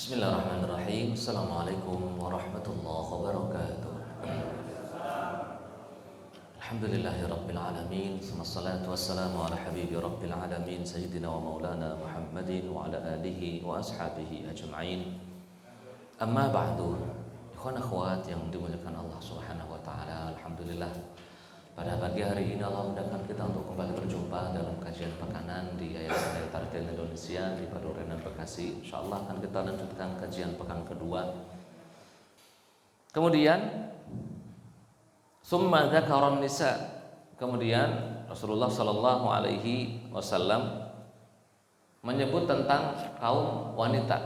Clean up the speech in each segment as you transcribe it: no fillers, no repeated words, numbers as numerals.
Bismillahirrahmanirrahim. Assalamualaikum warahmatullahi wabarakatuh. Alhamdulillahirabbil alamin. Wassalatu wassalamu ala habibi rabbil alamin sayyidina wa maulana Muhammadin wa ala alihi wa ashabihi ajma'in. Amma ba'du. Ikhwan akhwat yang dimuliakan Allah Subhanahu wa taala, alhamdulillah pada pagi hari ini Allah mudahkan kita untuk kembali berjumpa dalam kajian pekanan di Yayasan Hidayat Tartil Indonesia di Padurenan Bekasi. Insyaallah akan kita lanjutkan kajian pekan kedua. Kemudian summa dzakaron nisa. Kemudian Rasulullah sallallahu alaihi wasallam menyebut tentang kaum wanita.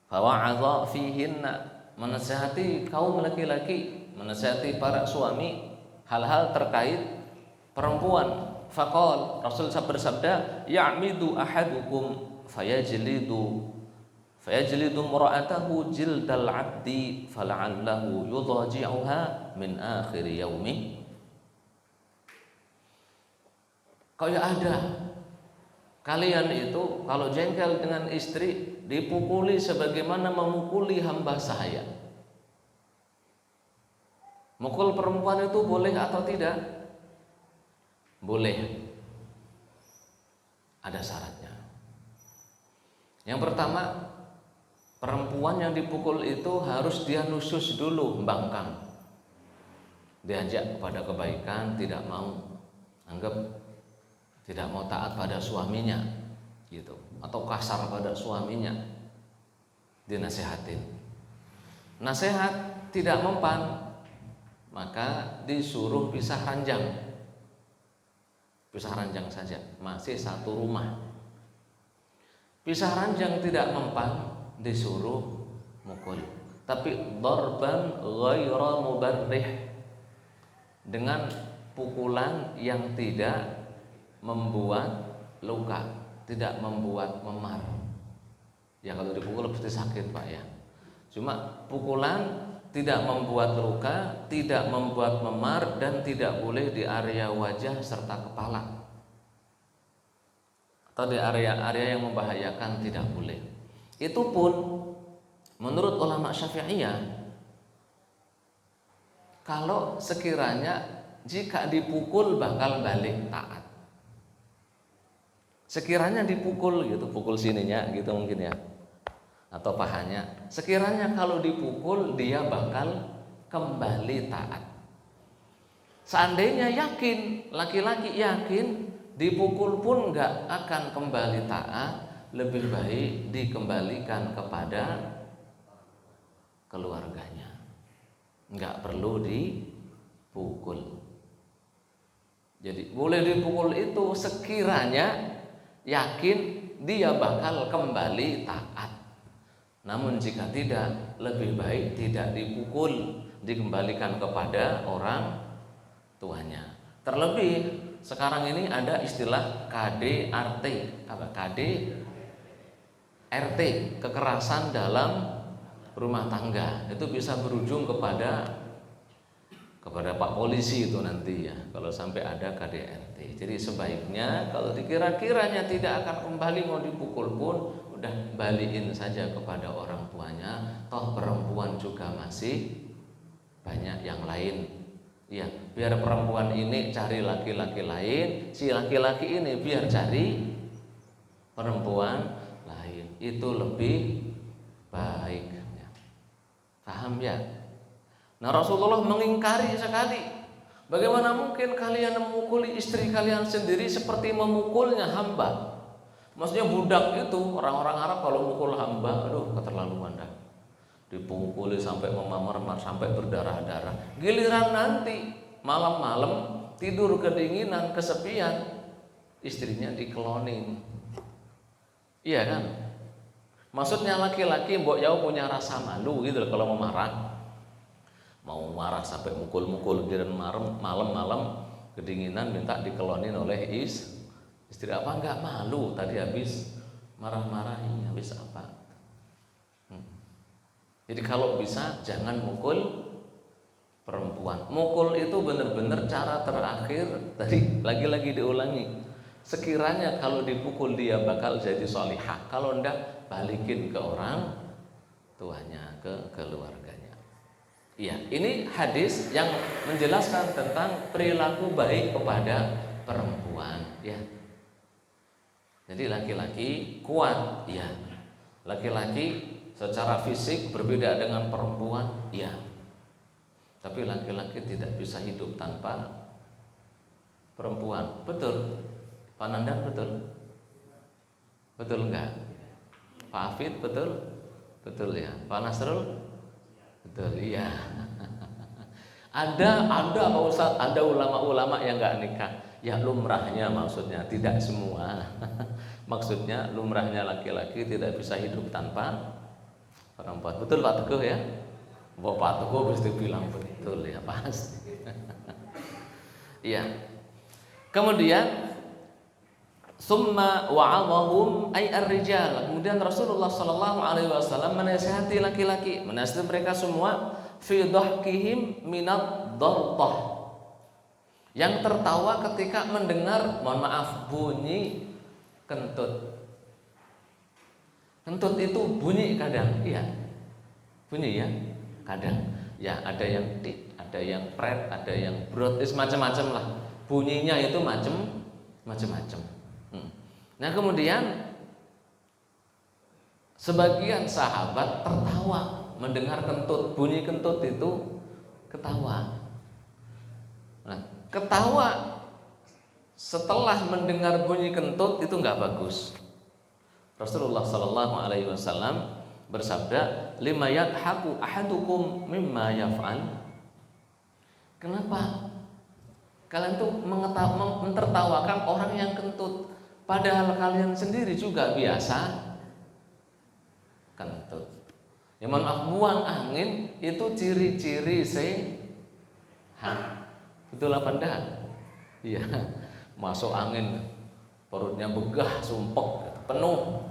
Fawa'adha fihinna, menasihati kaum laki-laki, menasihati para suami hal-hal terkait perempuan. Faqal, Rasul bersabda, ya'midu ahadukum fayajlidu mura'atahu jildal 'abdi fala'allahu yudhaji'uha min akhir yaumi. Kayak ada kalian itu kalau jengkel dengan istri dipukuli sebagaimana memukuli hamba sahaya. Mukul perempuan itu boleh atau tidak? Boleh. Ada syaratnya. Yang pertama, perempuan yang dipukul itu harus dia nusus dulu, membangkang. Diajak kepada kebaikan, tidak mau, anggap tidak mau taat pada suaminya, gitu. Atau kasar pada suaminya, dinasihatin. Nasihat tidak mempan, maka disuruh pisah ranjang. Pisah ranjang saja, masih satu rumah. Pisah ranjang tidak mempan, disuruh mukul. Tapi darban ghaira mubarrih, dengan pukulan yang tidak membuat luka, tidak membuat memar. Ya kalau dipukul pasti sakit Pak ya. Cuma pukulan tidak membuat luka, tidak membuat memar, dan tidak boleh di area wajah serta kepala atau di area-area yang membahayakan, tidak boleh. Itu pun menurut ulama Syafi'iyah, kalau sekiranya jika dipukul bakal balik taat. Sekiranya dipukul gitu, pukul sininya gitu mungkin ya, atau pahanya, sekiranya kalau dipukul dia bakal kembali taat. Seandainya yakin, laki-laki yakin dipukul pun gak akan kembali taat, lebih baik dikembalikan kepada keluarganya, gak perlu dipukul. Jadi boleh dipukul itu sekiranya yakin dia bakal kembali taat. Namun jika tidak, lebih baik tidak dipukul, dikembalikan kepada orang tuanya. Terlebih sekarang ini ada istilah KDRT. Apa? KDRT, kekerasan dalam rumah tangga. Itu bisa berujung kepada Pak polisi itu nanti ya, kalau sampai ada KDRT. Jadi sebaiknya kalau dikira-kiranya tidak akan kembali mau dipukul pun, udah balikin saja kepada orang tuanya. Toh perempuan juga masih banyak yang lain. Ya, biar perempuan ini cari laki-laki lain, si laki-laki ini biar cari perempuan lain. Itu lebih baik. Paham ya? Nah, Rasulullah mengingkari sekali. Bagaimana mungkin kalian memukuli istri kalian sendiri seperti memukulnya hamba? Maksudnya budak itu, orang-orang Arab kalau mukul hamba, aduh keterlaluan dah. Dipukuli sampai memamar-mar, sampai berdarah-darah. Giliran nanti malam-malam tidur kedinginan, kesepian, istrinya dikelonin. Iya kan? Maksudnya laki-laki mbok jauh punya rasa malu gitu loh kalau mau marah. Mau marah sampai mukul-mukul, giliran malam-malam kedinginan minta dikelonin oleh istri. Apa enggak malu tadi habis marah-marahin, habis apa? Jadi kalau bisa jangan mukul perempuan. Mukul itu benar-benar cara terakhir, tadi lagi-lagi diulangi, sekiranya kalau dipukul dia bakal jadi solihah, kalau enggak balikin ke orang tuanya, ke keluarganya. Iya, ini hadis yang menjelaskan tentang perilaku baik kepada perempuan, ya. Jadi laki-laki kuat, ya. Laki-laki secara fisik berbeda dengan perempuan, ya. Tapi laki-laki tidak bisa hidup tanpa perempuan. Betul? Pak Nandan betul? Betul enggak? Pak Afid betul? Betul ya. Pak Nasrul? Betul, iya. Ada Pak Ustaz, ada ulama-ulama yang enggak nikah. Ya lumrahnya maksudnya, tidak semua. Maksudnya lumrahnya laki-laki tidak bisa hidup tanpa perempuan. Betul Pak Teguh ya? Pak Teguh pasti bilang betul ya, pasti. Iya. Kemudian summa wa'adhahum ay ar-rijal. Kemudian Rasulullah sallallahu alaihi wasallam menasihati laki-laki, menasihati mereka semua fi dhahkihim minad dartah. Yang tertawa ketika mendengar, mohon maaf, bunyi kentut. Kentut itu bunyi kadang, iya. Bunyi ya, kadang. Ya ada yang tik, ada yang pret, ada yang brot, macam-macam lah. Bunyinya itu macam-macam. Nah kemudian sebagian sahabat tertawa mendengar kentut, bunyi kentut itu ketawa. Nah, ketawa setelah mendengar bunyi kentut itu nggak bagus. Rasulullah Sallallahu Alaihi Wasallam bersabda, lima yadhaku ahadukum mimma yaf'al. Kenapa kalian tuh mentertawakan orang yang kentut? Padahal kalian sendiri juga biasa kentut. Ya maaf, buang angin itu ciri-ciri sehat. Betul apa enggak? Iya. Masuk angin perutnya begah, sumpek, penuh.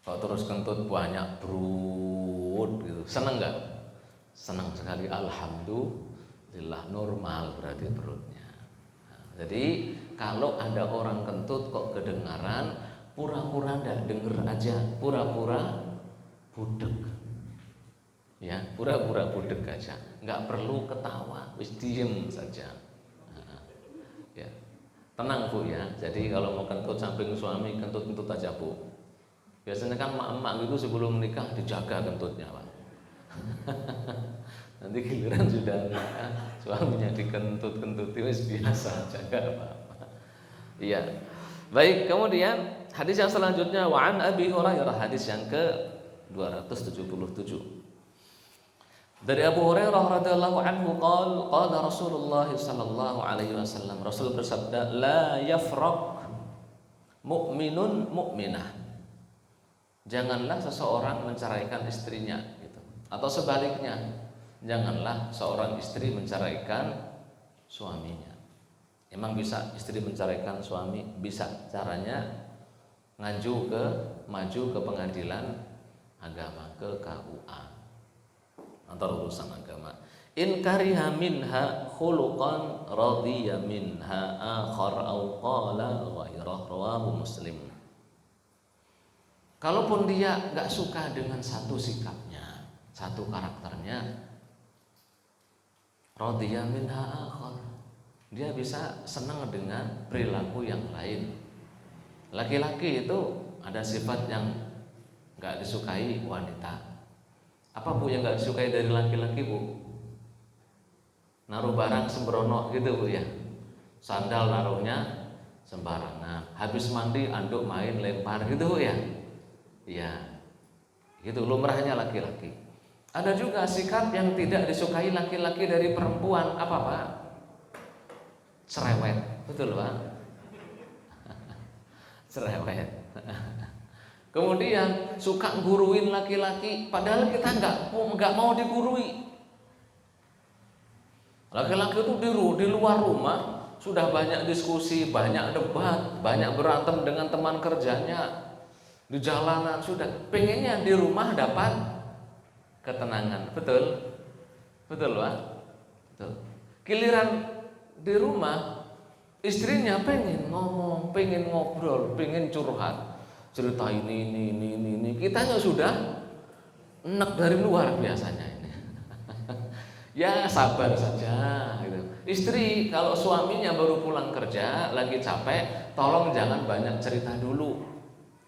Kalau terus kentut banyak brut gitu. Senang enggak? Senang sekali, alhamdulillah, normal berarti perutnya. Jadi kalau ada orang kentut kok kedengaran, pura-pura ndak denger aja, pura-pura budek. Ya, pura-pura budek aja, nggak perlu ketawa, wis diem saja. Ya, tenang Bu ya. Jadi kalau mau kentut samping suami, kentut-kentut aja Bu. Biasanya kan emak-emak gitu sebelum menikah dijaga kentutnya Pak. Nanti giliran sudah suaminya dikentut-kentuti wis biasa, jaga apa-apa. Iya. Baik, kemudian hadis yang selanjutnya wa an Abi Hurairah, hadis yang ke-277. Dari Abu Hurairah radhiyallahu anhu qala Rasulullah sallallahu alaihi wasallam, Rasul bersabda, la yafraq mu'minun mu'minah. Janganlah seseorang menceraikan istrinya gitu. Atau sebaliknya, janganlah seorang istri menceraikan suaminya. Emang bisa istri menceraikan suami? Bisa. Caranya maju ke pengadilan agama, ke KUA atau urusan agama. In kariha minha khuluqan radiya minha akhar au qala ghairah, rawahu Muslim. Kalaupun dia enggak suka dengan satu sikapnya, satu karakternya, radiya minha akhar, dia bisa senang dengan perilaku yang lain. Laki-laki itu ada sifat yang enggak disukai wanita. Apa Bu yang enggak disukai dari laki-laki Bu? Naruh barang sembrono gitu Bu ya. Sandal naruhnya sembarangan. Habis mandi anduk main lempar gitu Bu ya. Iya. Itu lumrahnya laki-laki. Ada juga sikap yang tidak disukai laki-laki dari perempuan. Apa Pak? Cerewet. Betul Pak? Cerewet. Kemudian suka guruin laki-laki, padahal kita enggak mau digurui. Laki-laki itu di luar rumah sudah banyak diskusi, banyak debat, banyak berantem dengan teman kerjanya. Di jalanan sudah, pengennya di rumah dapat ketenangan. Betul? Betul Pak? Betul. Giliran di rumah Istrinya pengen ngomong, pengen ngobrol, pengen curhat, cerita ini. Kitanya sudah enek dari luar biasanya ini. Ya sabar saja gitu. Istri kalau suaminya baru pulang kerja lagi capek, tolong jangan banyak cerita dulu.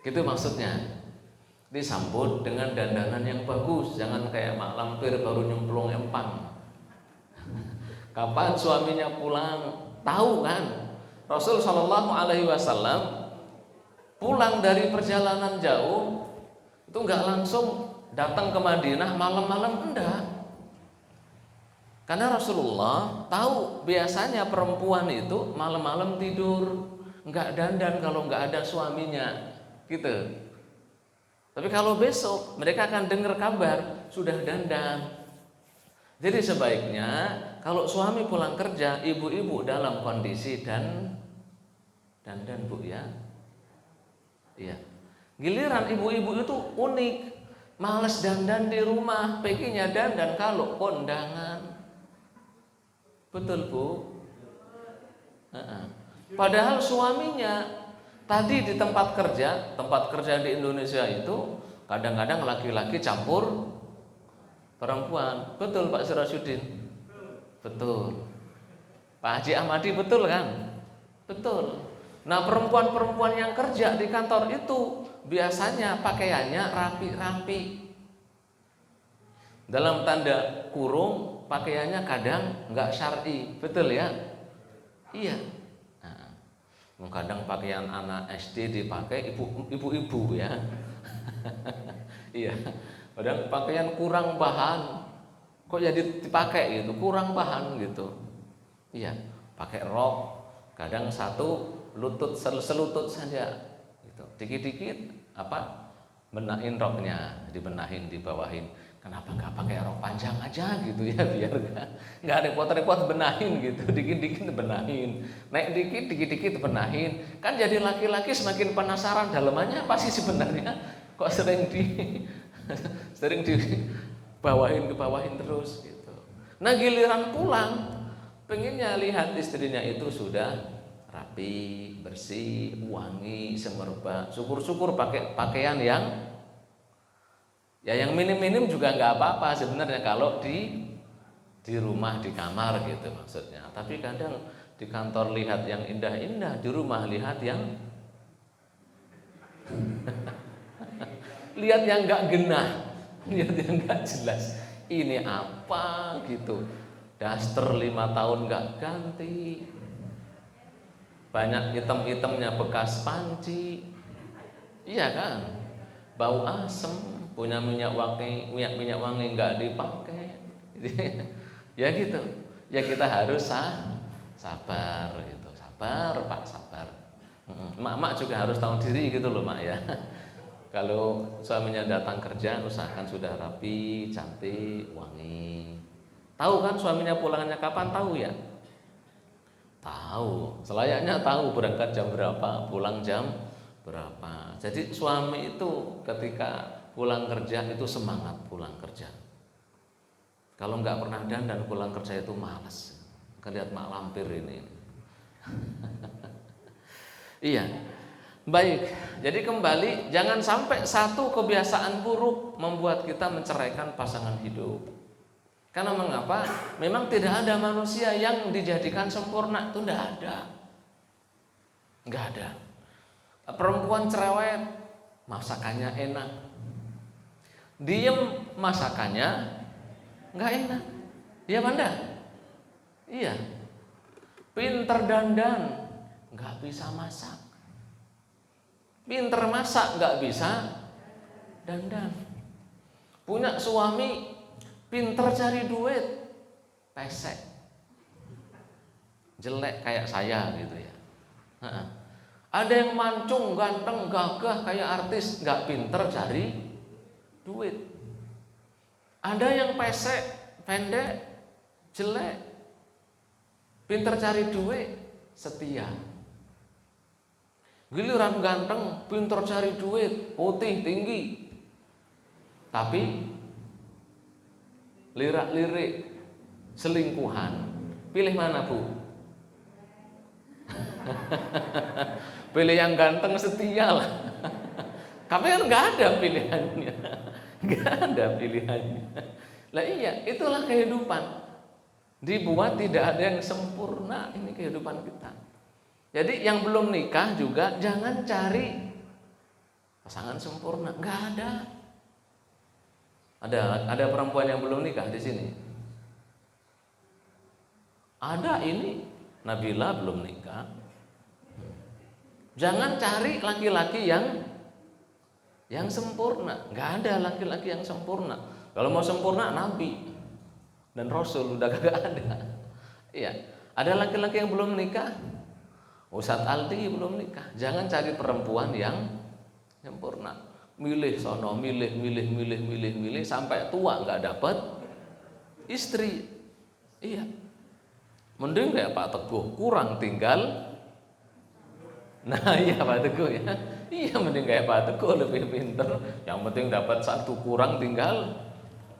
Gitu maksudnya. Disambut dengan dandanan yang bagus, jangan kayak mak lampir baru nyemplung empang. Kapan suaminya pulang? Tahu kan? Rasul Shallallahu Alaihi Wasallam pulang dari perjalanan jauh itu nggak langsung datang ke Madinah malam-malam, enggak. Karena Rasulullah tahu biasanya perempuan itu malam-malam tidur, nggak dandan kalau nggak ada suaminya, gitu. Tapi kalau besok mereka akan dengar kabar sudah dandan. Jadi sebaiknya kalau suami pulang kerja, ibu-ibu dalam kondisi dandan bu ya. Iya. Giliran ibu-ibu itu unik, males dandan di rumah, pengennya dandan kalau kondangan. Betul bu. Padahal suaminya tadi di tempat kerja di Indonesia itu kadang-kadang laki-laki campur perempuan. Betul Pak Sirajuddin? Betul. Pak Haji Ahmadi betul kan? Betul. Nah perempuan-perempuan yang kerja di kantor itu biasanya pakaiannya rapi-rapi. Dalam tanda kurung pakaiannya kadang nggak syar'i. Betul ya? Iya. Nah, kadang pakaian anak SD dipakai ibu-ibu ya. Iya. Padahal pakaian kurang bahan, kok jadi dipakai gitu, kurang bahan gitu. Iya, pakai rok, kadang satu lutut selutut saja, gitu. Dikit-dikit benahin roknya, dibenahin, dibawahin. Kenapa nggak pakai rok panjang aja gitu ya, biar nggak repot-repot benahin gitu, dikit-dikit benahin, naik dikit-dikit benahin. Kan jadi laki-laki semakin penasaran dalamannya apa sih sebenarnya, kok sering dibawahin terus gitu. Nah giliran pulang pengennya lihat istrinya itu sudah rapi, bersih, wangi, semerbak. Syukur-syukur pakai pakaian yang minim-minim juga nggak apa-apa sebenarnya kalau di rumah, di kamar gitu maksudnya. Tapi kadang di kantor lihat yang indah-indah, di rumah lihat yang lihat yang nggak genah, lihat yang nggak jelas. Ini apa gitu? Daster 5 tahun nggak ganti, banyak hitam-hitamnya bekas panci, iya kan? Bau asem, punya minyak wangi nggak dipakai, ya gitu. Ya kita harus sabar gitu, sabar Pak, sabar. Mak juga harus tahu diri gitu loh mak ya. Kalau suaminya datang kerja, usahakan sudah rapi, cantik, wangi. Tahu kan suaminya pulangnya kapan? Tahu ya? Tahu. Selayaknya tahu berangkat jam berapa, pulang jam berapa. Jadi suami itu ketika pulang kerja itu semangat pulang kerja. Kalau nggak pernah dandan pulang kerja itu malas. Lihat mak lampir ini. Iya. Baik, jadi kembali, jangan sampai satu kebiasaan buruk membuat kita menceraikan pasangan hidup. Karena mengapa? Memang tidak ada manusia yang dijadikan sempurna, itu tidak ada. Enggak ada. Perempuan cerewet, masakannya enak. Diem, masakannya enggak enak. Iya Banda? Iya. Pinter dandan, enggak bisa masak. Pinter masak nggak bisa dandan. Punya suami pinter cari duit, pesek, jelek kayak saya gitu ya. Ada yang mancung, ganteng, gagah kayak artis, nggak pinter cari duit. Ada yang pesek, pendek, jelek, pinter cari duit, setia. Giliran ganteng, pintar cari duit, putih, tinggi, tapi lirak-lirik, selingkuhan, pilih mana bu? Pilih yang ganteng setia lah. Tapi kan nggak ada pilihannya, nggak ada pilihannya. Lah iya, itulah kehidupan. Dibuat tidak ada yang sempurna, ini kehidupan kita. Jadi yang belum nikah juga jangan cari pasangan sempurna, nggak ada. Ada perempuan yang belum nikah di sini. Ada ini Nabila belum nikah. Jangan cari laki-laki yang sempurna. Nggak ada laki-laki yang sempurna. Kalau mau sempurna Nabi dan Rasul udah gak ada. Iya, ada laki-laki yang belum nikah. Ustadz Aldi belum nikah. Jangan cari perempuan yang sempurna. Milih sono, milih sampai tua nggak dapat istri. Iya. Mending kayak Pak Teguh, kurang tinggal. Nah iya Pak Teguh ya. Iya mending kayak Pak Teguh, lebih pinter. Yang penting dapat satu, kurang tinggal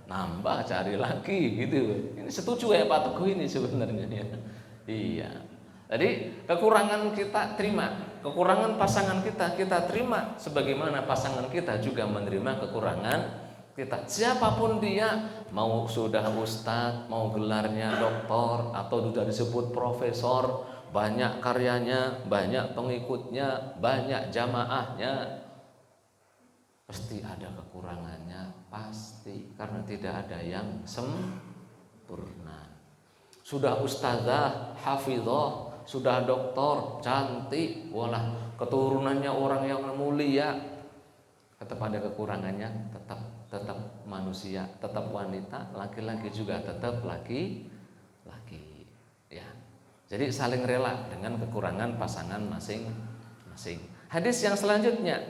nambah cari lagi gitu. Ini setuju ya Pak Teguh ini sebenarnya ya. Iya. Jadi kekurangan kita terima, kekurangan pasangan kita terima, sebagaimana pasangan kita juga menerima kekurangan kita. Siapapun dia, mau sudah ustadz, mau gelarnya doktor atau sudah disebut profesor, banyak karyanya, banyak pengikutnya, banyak jamaahnya, pasti ada kekurangannya, pasti, karena tidak ada yang sempurna. Sudah ustazah, hafizah, sudah doktor, cantik, walah keturunannya orang yang mulia, tetap ada kekurangannya, tetap manusia, tetap wanita, laki-laki juga tetap laki-laki, ya. Jadi saling rela dengan kekurangan pasangan masing-masing. Hadis yang selanjutnya,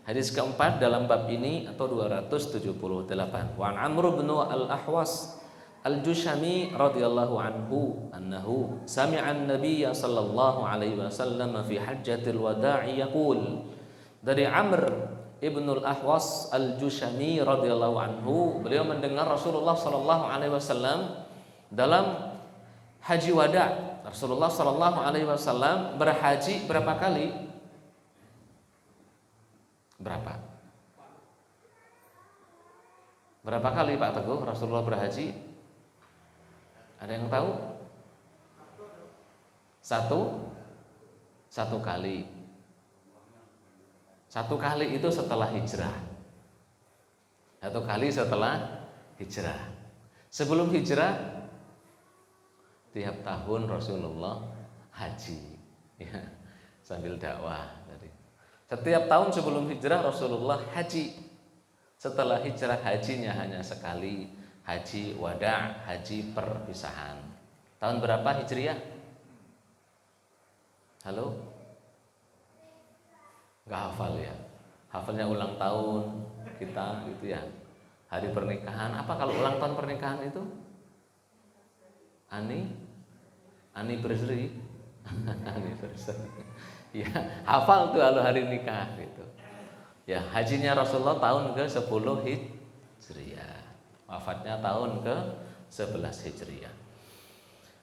hadis keempat dalam bab ini atau 278. Wa Amr bin al-Ahwas Al-Jushami radhiyallahu anhu annahu sami'a an-nabiy sallallahu alaihi wasallam fi hajjatil wada'i yaqul. Dari Amr ibn al-Ahwas Al-Jushami radhiyallahu anhu, beliau mendengar Rasulullah sallallahu alaihi wasallam dalam haji wada. Rasulullah sallallahu alaihi wasallam berhaji berapa kali? Berapa kali Pak Teguh Rasulullah berhaji? Ada yang tahu? Satu kali. Satu kali itu setelah hijrah. Satu kali setelah hijrah. Sebelum hijrah, tiap tahun Rasulullah haji, ya, sambil dakwah. Setiap tahun sebelum hijrah Rasulullah haji. Setelah hijrah hajinya hanya sekali. Haji wada', haji perpisahan. Tahun berapa Hijriyah? Halo? Gak hafal ya? Hafalnya ulang tahun kita gitu ya. Hari pernikahan. Apa kalau ulang tahun pernikahan itu? Anniversary. Anniversary. Ya, hafal tuh kalau hari nikah gitu. Ya, hajinya Rasulullah tahun ke-10 Hijriyah. Wafatnya tahun ke-11 Hijriyah.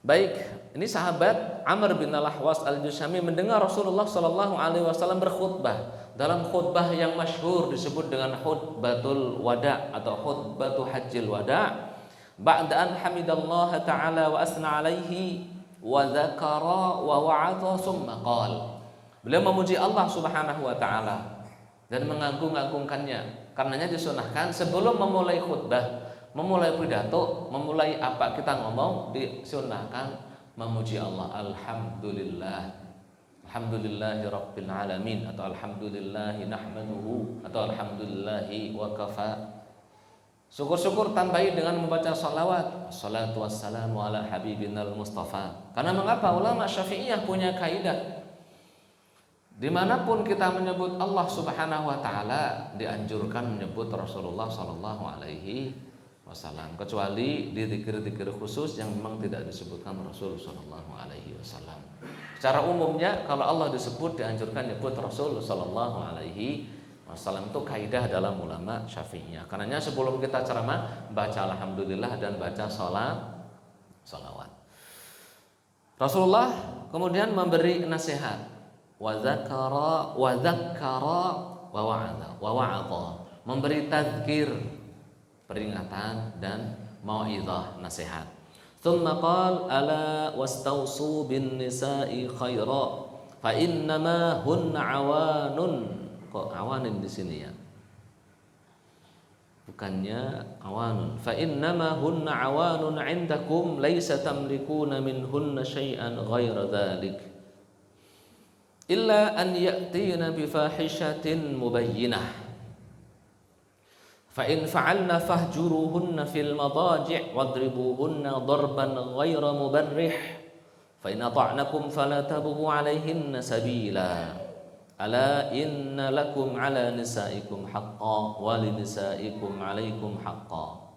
Baik, ini sahabat Amr bin al-Ahwas Al-Jushami mendengar Rasulullah sallallahu alaihi wasallam berkhutbah. Dalam khutbah yang masyhur disebut dengan khutbatul wada atau khutbatu hajjil wada. Ba'da an hamidallaha ta'ala wa asna alaihi wa dzakara wa wa'adha summa qala. Beliau memuji Allah Subhanahu wa taala dan mengagung-agungkannya. Karenanya disunahkan sebelum memulai khutbah, memulai pidato, memulai apa kita ngomong, disunahkan memuji Allah. Alhamdulillah, alhamdulillahi rabbil alamin, atau alhamdulillahi nahmaduhu, atau alhamdulillahi wa kafa. Syukur-syukur tambahi dengan membaca salawat. Assalatu wassalamu ala habibinal mustafa. Karena mengapa? Ulama Syafi'iyah punya kaidah, dimanapun kita menyebut Allah Subhanahu wa ta'ala, dianjurkan menyebut Rasulullah sallallahu alaihi wasallam, kecuali di zikir-zikir khusus yang memang tidak disebutkan Rasul sallallahu alaihi wasallam. Secara umumnya kalau Allah disebut, dianjurkan menyebut Rasul sallallahu alaihi wasallam. Itu kaidah dalam ulama Syafi'iyah. Karenanya sebelum kita ceramah, baca alhamdulillah dan baca salawat. Rasulullah kemudian memberi nasihat, wa dzakara wa wa'adha, memberi tadzkir, peringatan dan mau'izah, nasihat. Tsumma qala ala wastausu bin nisa'i khaira fa innama hunna awanun. Kok awanin di sini ya? Bukannya awanun. Fa innama hunna awanun 'indakum laisa tamlikuna minhunna syai'an ghaira dzalik. Illa an ya'tina bi fahishatin mubayyinah. Fa in fa'alna fahjuruhunna fil madaji' wadribuhunna darban ghaira mubarrih. Fa in ata'nakum fala tabghu 'alayhinna sabila. Ala inna lakum ala nisaikum haqqan wa linisaikum alaikum haqqan.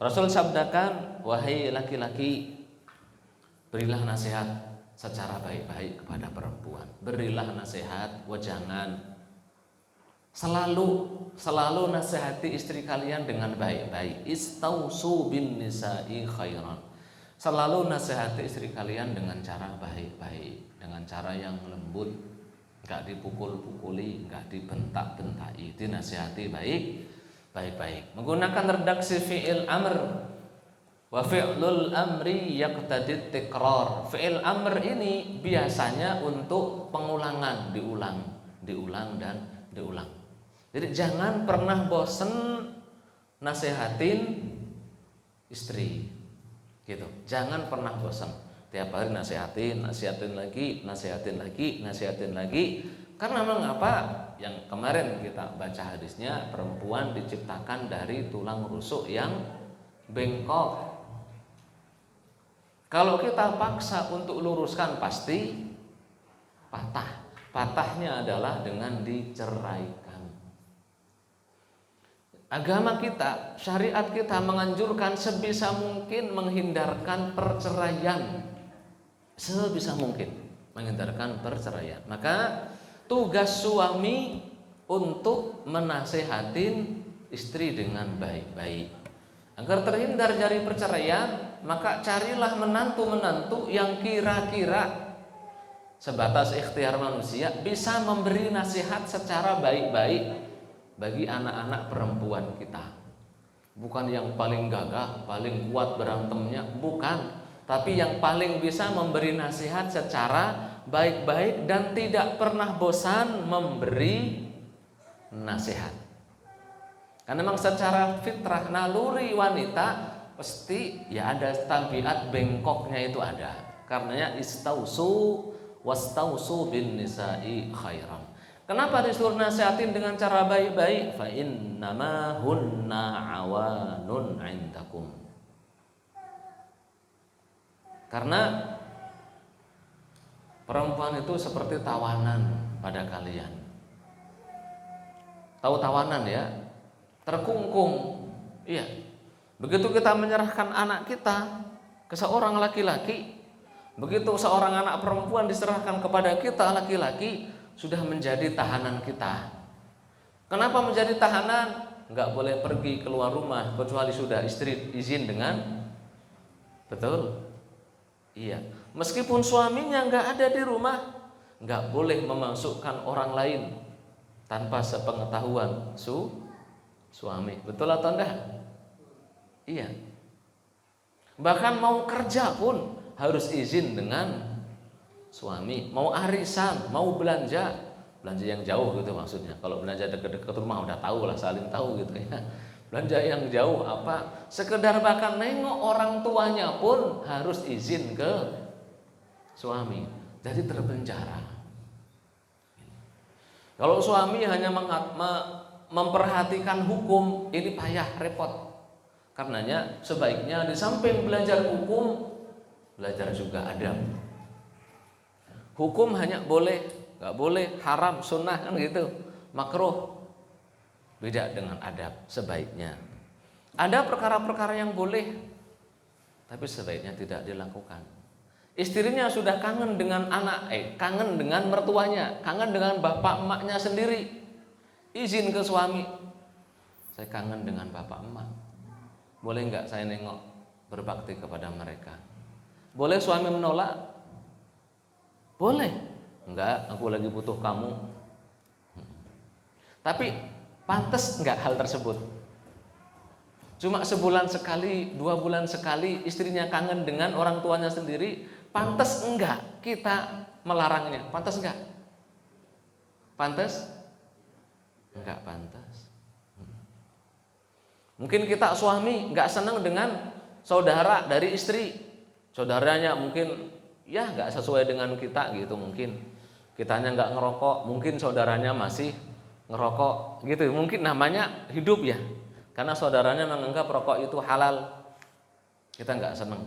Rasul sabdakan, wahai laki-laki, berilah nasihat secara baik-baik kepada perempuan. Berilah nasihat, jangan selalu nasihati istri kalian dengan baik-baik. Istausu bin nisa'i khairan. Selalu nasihati istri kalian dengan cara baik-baik, dengan cara yang lembut. Enggak dipukul-pukuli, enggak dibentak-bentai, dinasihati baik-baik. Menggunakan redaksi fi'il amr. Wa fi'lul amri yaqtadi tikrar. Fi'il amr ini biasanya untuk pengulangan, diulang dan diulang. Jadi jangan pernah bosen nasihatin istri. Gitu. Jangan pernah bosan. Tiap hari nasihatin lagi. Karena mengapa? Yang kemarin kita baca hadisnya, perempuan diciptakan dari tulang rusuk yang bengkok. Kalau kita paksa untuk luruskan pasti patah. Patahnya adalah dengan diceraikan. Agama kita, syariat kita menganjurkan sebisa mungkin menghindarkan perceraian. Sebisa mungkin menghindarkan perceraian. Maka tugas suami untuk menasehatin istri dengan baik-baik. Agar terhindar dari perceraian, maka carilah menantu-menantu yang kira-kira sebatas ikhtiar manusia bisa memberi nasihat secara baik-baik bagi anak-anak perempuan kita. Bukan yang paling gagah, paling kuat berantemnya, bukan. Tapi yang paling bisa memberi nasihat secara baik-baik dan tidak pernah bosan memberi nasihat. Karena memang secara fitrah naluri wanita pasti ya ada tabiat bengkoknya itu ada. Karenanya istausu wastausu bin nisa'i khairan. Kenapa disuruh nasihatin dengan cara baik-baik? Fa innama hunna awanun 'indakum. Karena perempuan itu seperti tawanan pada kalian. Tahu tawanan ya? Terkungkung. Iya. Begitu kita menyerahkan anak kita ke seorang laki-laki, begitu seorang anak perempuan diserahkan kepada kita laki-laki, sudah menjadi tahanan kita. Kenapa menjadi tahanan? Enggak boleh pergi keluar rumah kecuali sudah istri izin dengan betul. Iya, meskipun suaminya nggak ada di rumah, nggak boleh memasukkan orang lain tanpa sepengetahuan suami. Betul atau enggak? Iya. Bahkan mau kerja pun harus izin dengan suami. Mau arisan, mau belanja yang jauh gitu maksudnya. Kalau belanja dekat-dekat rumah udah tahu lah, saling tahu gitu ya. Belanja yang jauh apa? Sekedar bahkan nengok orang tuanya pun harus izin ke suami. Jadi terpenjara. Kalau suami hanya memperhatikan hukum, ini payah, repot. Karenanya sebaiknya di samping belajar hukum, belajar juga adab. Hukum hanya boleh, nggak boleh, haram, sunnah kan gitu, makruh. Beda dengan adab sebaiknya. Ada perkara-perkara yang boleh, tapi sebaiknya tidak dilakukan. Istrinya sudah kangen dengan kangen dengan mertuanya, kangen dengan bapak emaknya sendiri. Izin ke suami, saya kangen dengan bapak emak. Boleh nggak saya nengok berbakti kepada mereka? Boleh suami menolak? Boleh. Enggak, aku lagi butuh kamu. Tapi pantas enggak hal tersebut? Cuma sebulan sekali, 2 bulan sekali istrinya kangen dengan orang tuanya sendiri, pantas enggak kita melarangnya? Pantas enggak? Pantas? Enggak pantas. Mungkin kita suami enggak senang dengan saudara dari istri. Saudaranya mungkin ya enggak sesuai dengan kita gitu mungkin. Kitanya enggak ngerokok, mungkin saudaranya masih ngerokok gitu. Mungkin namanya hidup ya. Karena saudaranya menganggap rokok itu halal. Kita enggak senang.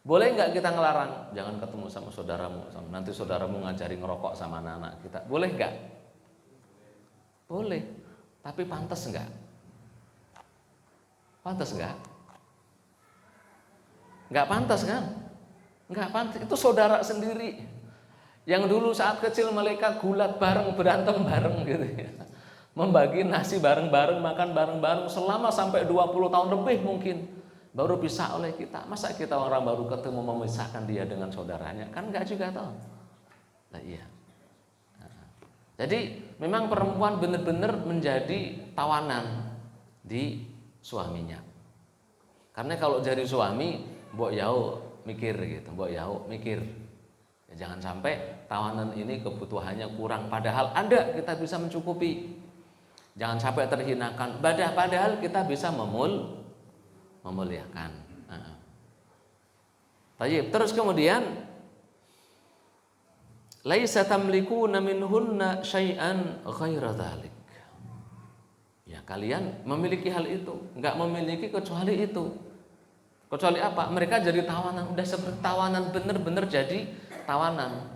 Boleh enggak kita ngelarang? Jangan ketemu sama saudaramu. Nanti saudaramu ngajari ngerokok sama anak-anak kita. Boleh enggak? Boleh. Tapi pantas enggak? Pantas enggak? Enggak pantas kan? Enggak pantas. Itu saudara sendiri. Yang dulu saat kecil mereka gulat bareng, berantem bareng gitu ya. Membagi nasi bareng-bareng, makan bareng-bareng selama sampai 20 tahun lebih mungkin. Baru pisah oleh kita. Masa kita orang baru ketemu memisahkan dia dengan saudaranya? Kan enggak juga toh. Nah, iya. Jadi memang perempuan benar-benar menjadi tawanan di suaminya. Karena kalau jadi suami, mbok yau mikir gitu, mbok yau mikir. Ya, jangan sampai tawanan ini kebutuhannya kurang, padahal ada kita bisa mencukupi. Jangan sampai terhinakan, padahal kita bisa memuliakan. Baik, terus kemudian laisa tamlikuna minhunna syai'an ghaira dzalik. Ya, kalian memiliki hal itu, enggak memiliki kecuali itu. Kecuali apa? Mereka jadi tawanan, udah seperti tawanan, benar-benar jadi tawanan.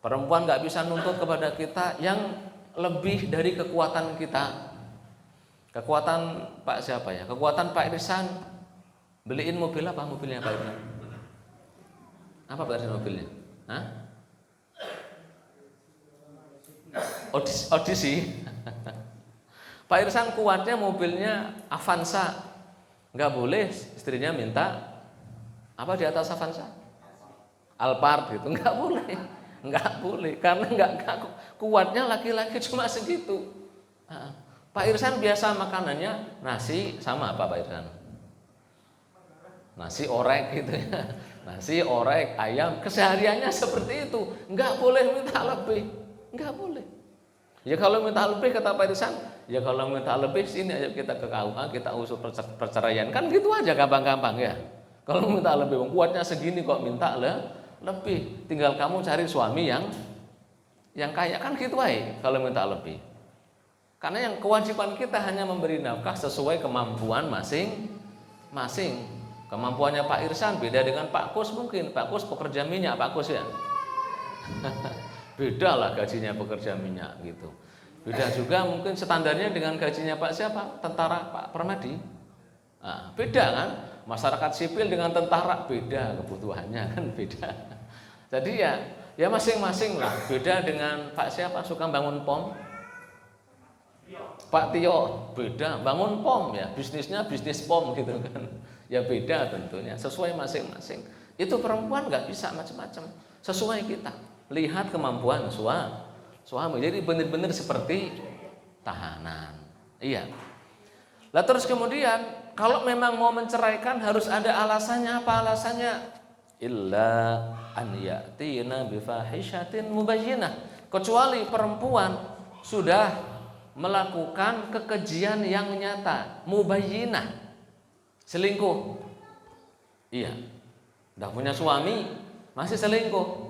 Perempuan enggak bisa nuntut kepada kita yang lebih dari kekuatan kita. Kekuatan Pak siapa ya? Kekuatan Pak Irsan. Beliin mobil apa mobilnya Pak Irsan? Apa Pak Irsan mobilnya? Hah? Odyssey. Pak Irsan kuatnya mobilnya Avanza. Enggak boleh istrinya minta apa di atas Avanza? Alphard gitu. Enggak boleh karena enggak kuatnya laki-laki cuma segitu. Pak Irsan biasa makanannya nasi sama apa Pak Irsan? Nasi orek gitu ya. Nasi orek, ayam, kesehariannya seperti itu. Enggak boleh minta lebih. Enggak boleh. Ya kalau minta lebih kata Pak Irsan, ya kalau minta lebih sini aja kita ke KUA, kita usul perceraian. Kan gitu aja gampang-gampang ya. Kalau minta lebih, kuatnya segini kok minta lebih. Tinggal kamu cari suami yang kaya, kan gitu aja kalau minta lebih. Karena yang kewajiban kita hanya memberi nafkah sesuai kemampuan masing-masing. Kemampuannya Pak Irsan beda dengan Pak Kus mungkin. Pak Kus pekerja minyak, Pak Kus ya. Beda lah gajinya pekerja minyak gitu. Beda juga mungkin standarnya dengan gajinya Pak siapa? Tentara Pak Permadi. Nah, beda kan? Masyarakat sipil dengan tentara beda kebutuhannya kan beda. Jadi ya masing-masing lah. Beda dengan Pak siapa suka bangun pom? Pak Tio beda bangun pom ya, bisnisnya bisnis pom gitu kan. Ya beda tentunya, sesuai masing-masing. Itu perempuan nggak bisa macam-macam, sesuai kita. Lihat kemampuan suami. Jadi benar-benar seperti tahanan. Iya. Lah terus kemudian kalau memang mau menceraikan harus ada alasannya. Apa alasannya? Illa an ya'tina bi fahishatin mubayyinah. Kecuali perempuan sudah melakukan kekejian yang nyata, mubayyinah, selingkuh. Iya. Udah punya suami masih selingkuh.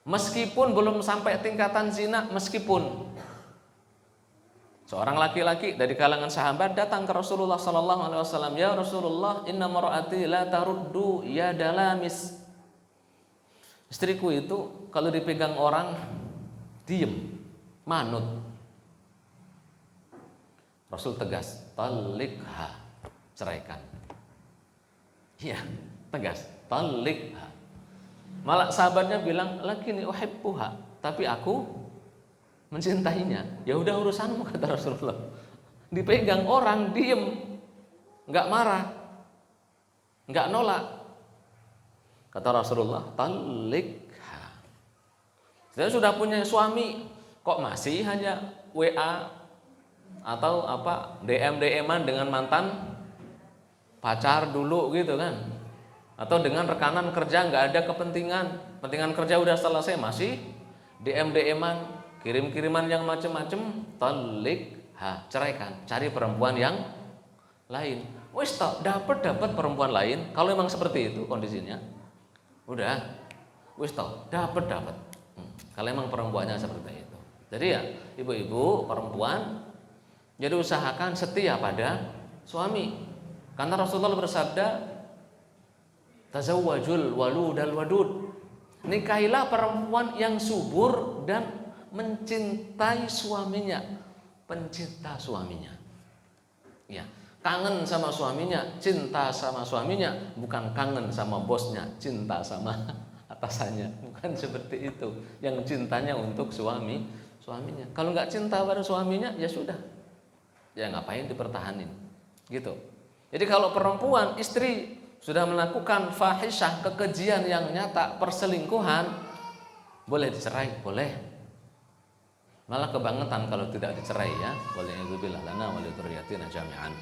Meskipun belum sampai tingkatan zina, meskipun seorang laki-laki dari kalangan sahabat datang ke Rasulullah sallallahu alaihi wasallam, "Ya Rasulullah, inna mar'ati la taruddu yada lamis." Istriku itu kalau dipegang orang diem, manut. Rasul tegas, "Talikha." Ceraikan. Iya, tegas, "Talikha." Malah sahabatnya bilang, "Lakini uhibbuha," tapi aku mencintainya. Ya udah urusanmu kata Rasulullah. Dipegang orang diem, enggak marah, enggak nolak. Kata Rasulullah, talikha. Saya sudah punya suami, kok masih hanya WA atau DM-an dengan mantan pacar dulu gitu kan? Atau dengan rekanan kerja nggak ada kepentingan kerja udah selesai masih DM-an, kirim-kiriman yang macam-macam, talikha, ceraikan, cari perempuan yang lain. Wis dapat perempuan lain. Kalau memang seperti itu kondisinya, udah wis dapat. Kalau memang perempuannya seperti itu. Jadi ya ibu-ibu perempuan, jadi usahakan setia pada suami. Karena Rasulullah bersabda, tazawwajul waludal wadud. Nikahilah perempuan yang subur dan mencintai suaminya, pencinta suaminya. Ya, kangen sama suaminya, cinta sama suaminya, bukan kangen sama bosnya, cinta sama atasannya, bukan seperti itu. Yang cintanya untuk suaminya. Kalau nggak cinta pada suaminya, ya sudah, ya ngapain dipertahanin, gitu. Jadi kalau perempuan istri sudah melakukan fahisyah, kekejian yang nyata, perselingkuhan, boleh dicerai, boleh. Malah kebangetan kalau tidak dicerai ya. Boleh yubillah lana wa lidurriyatina jami'an.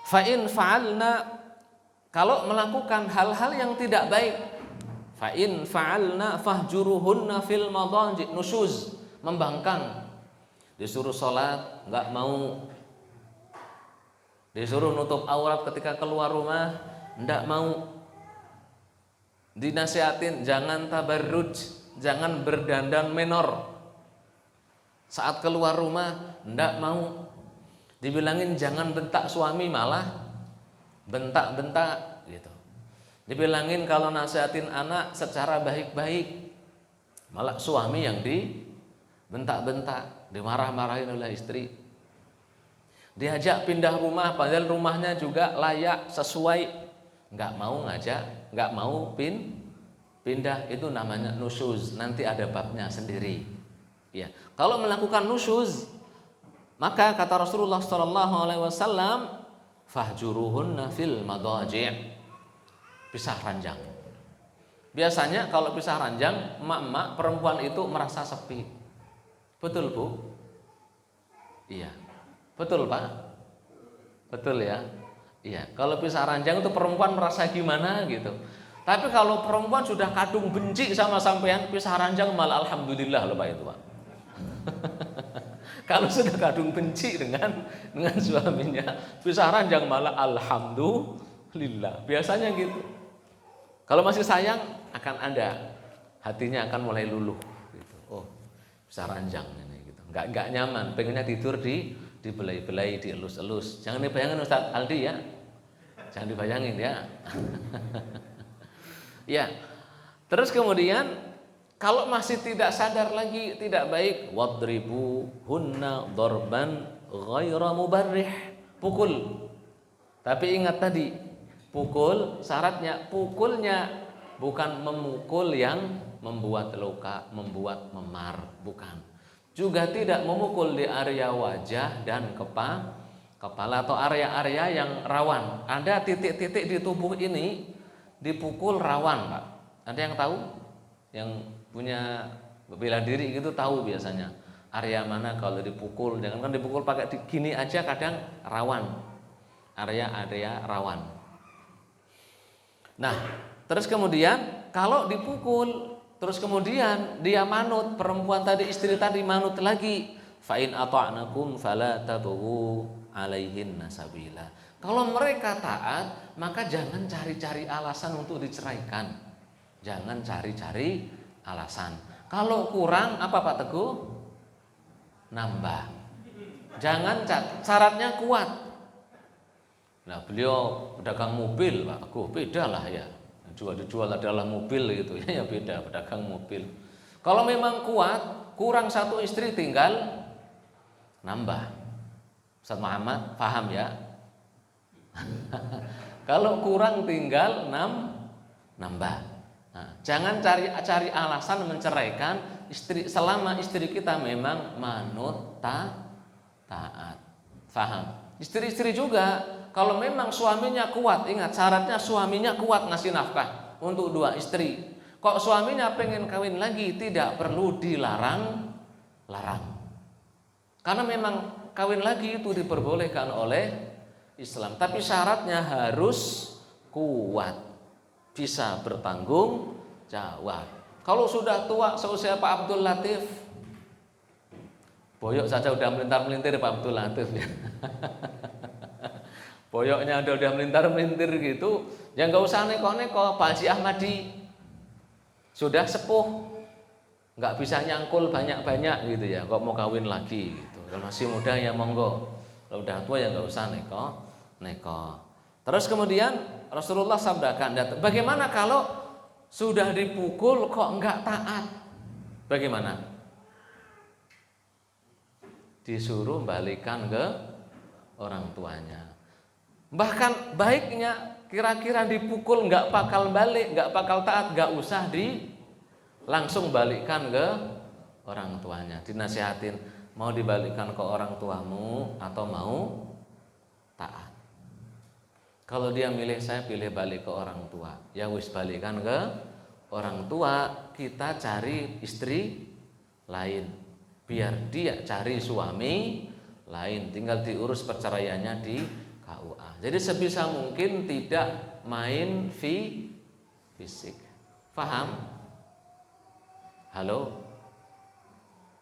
Fa in fa'alna, kalau melakukan hal-hal yang tidak baik, fa in fa'alna fahjuruhunna fil madaji, nusyuz, membangkang. Disuruh sholat enggak mau, disuruh nutup aurat ketika keluar rumah enggak mau, dinasihatin jangan tabarruj, jangan berdandan menor saat keluar rumah, enggak mau. Dibilangin jangan bentak suami, malah bentak-bentak gitu. Dibilangin kalau nasihatin anak secara baik-baik, malah suami yang dibentak-bentak, dimarah-marahin oleh istri. Diajak pindah rumah padahal rumahnya juga layak, sesuai, enggak mau ngajak, enggak mau pindah. Itu namanya nusyuz, nanti ada babnya sendiri. Ya, kalau melakukan nusyuz, maka kata Rasulullah SAW, fahjuruhunna fil madaji', pisah ranjang. Biasanya kalau pisah ranjang, emak-emak perempuan itu merasa sepi. Betul Bu? Iya. Betul Pak? Betul ya? Iya. Kalau pisah ranjang itu perempuan merasa gimana gitu. Tapi kalau perempuan sudah kadung benci sama sampean, pisah ranjang malah alhamdulillah loh Pak itu Pak. Kalau sudah kadung benci dengan suaminya, pisah ranjang malah alhamdulillah. Biasanya gitu. Kalau masih sayang akan ada, hatinya akan mulai luluh gitu. Oh, pisah ranjang ini gitu. Enggak nyaman, pengennya tidur dibelai-belai, dielus-elus. Jangan dibayangin Ustaz Aldi ya. Jangan dibayangin ya. Ya. Terus kemudian kalau masih tidak sadar lagi, tidak baik, wadribu hunna darban ghaira mubarrih, pukul. Tapi ingat tadi, pukul syaratnya, pukulnya bukan memukul yang membuat luka, membuat memar, bukan. Juga tidak memukul di area wajah dan kepala atau area-area yang rawan. Ada titik-titik di tubuh ini dipukul rawan, Pak. Ada yang tahu? Yang punya bela diri gitu tahu biasanya area mana kalau dipukul. Jangan kan dipukul pakai gini aja, kadang rawan, area-area rawan. Nah, terus kemudian kalau dipukul terus kemudian dia manut, perempuan tadi, istri tadi manut lagi, fa in ata'nakum fala tabghu alaihin nasabila. Kalau mereka taat, maka jangan cari-cari alasan untuk diceraikan. Jangan cari-cari alasan. Kalau kurang apa Pak Teguh? Nambah. Jangan syaratnya kuat. Nah, beliau pedagang mobil, Pak Teguh, beda lah ya. Dijual adalah mobil gitu ya, beda, pedagang mobil. Kalau memang kuat, kurang satu istri tinggal nambah. Ustaz Muhammad paham ya? Kalau kurang tinggal nambah. Nah, jangan cari alasan menceraikan istri selama istri kita memang manut taat. Faham? Istri-istri juga kalau memang suaminya kuat, ingat syaratnya suaminya kuat ngasih nafkah. untuk 2 istri. Kok suaminya pengen kawin lagi, tidak perlu dilarang. Karena memang kawin lagi itu diperbolehkan oleh Islam, tapi syaratnya harus kuat, bisa bertanggung jawab. Kalau sudah tua seusia Pak Abdul Latif, boyok saja udah melintar-melintir Pak Abdul Latif ya. Boyoknya udah melintar-melintir gitu, ya nggak usah neko-neko. Pak Haji Ahmadi sudah sepuh, nggak bisa nyangkul banyak-banyak gitu ya, kok mau kawin lagi gitu. Kalau masih muda ya monggo, kalau udah tua ya nggak usah neko. Terus kemudian Rasulullah sabdakan, bagaimana kalau sudah dipukul kok nggak taat? Bagaimana? Disuruh balikan ke orang tuanya. Bahkan baiknya kira-kira dipukul nggak bakal balik, nggak bakal taat, nggak usah langsung balikkan ke orang tuanya. Dinasihatin, mau dibalikkan ke orang tuamu atau mau taat. Kalau dia milih saya pilih balik ke orang tua, ya wis balikkan ke orang tua. Kita cari istri lain, biar dia cari suami lain, tinggal diurus perceraiannya di KUA. Jadi sebisa mungkin tidak main fisik. Paham? Halo?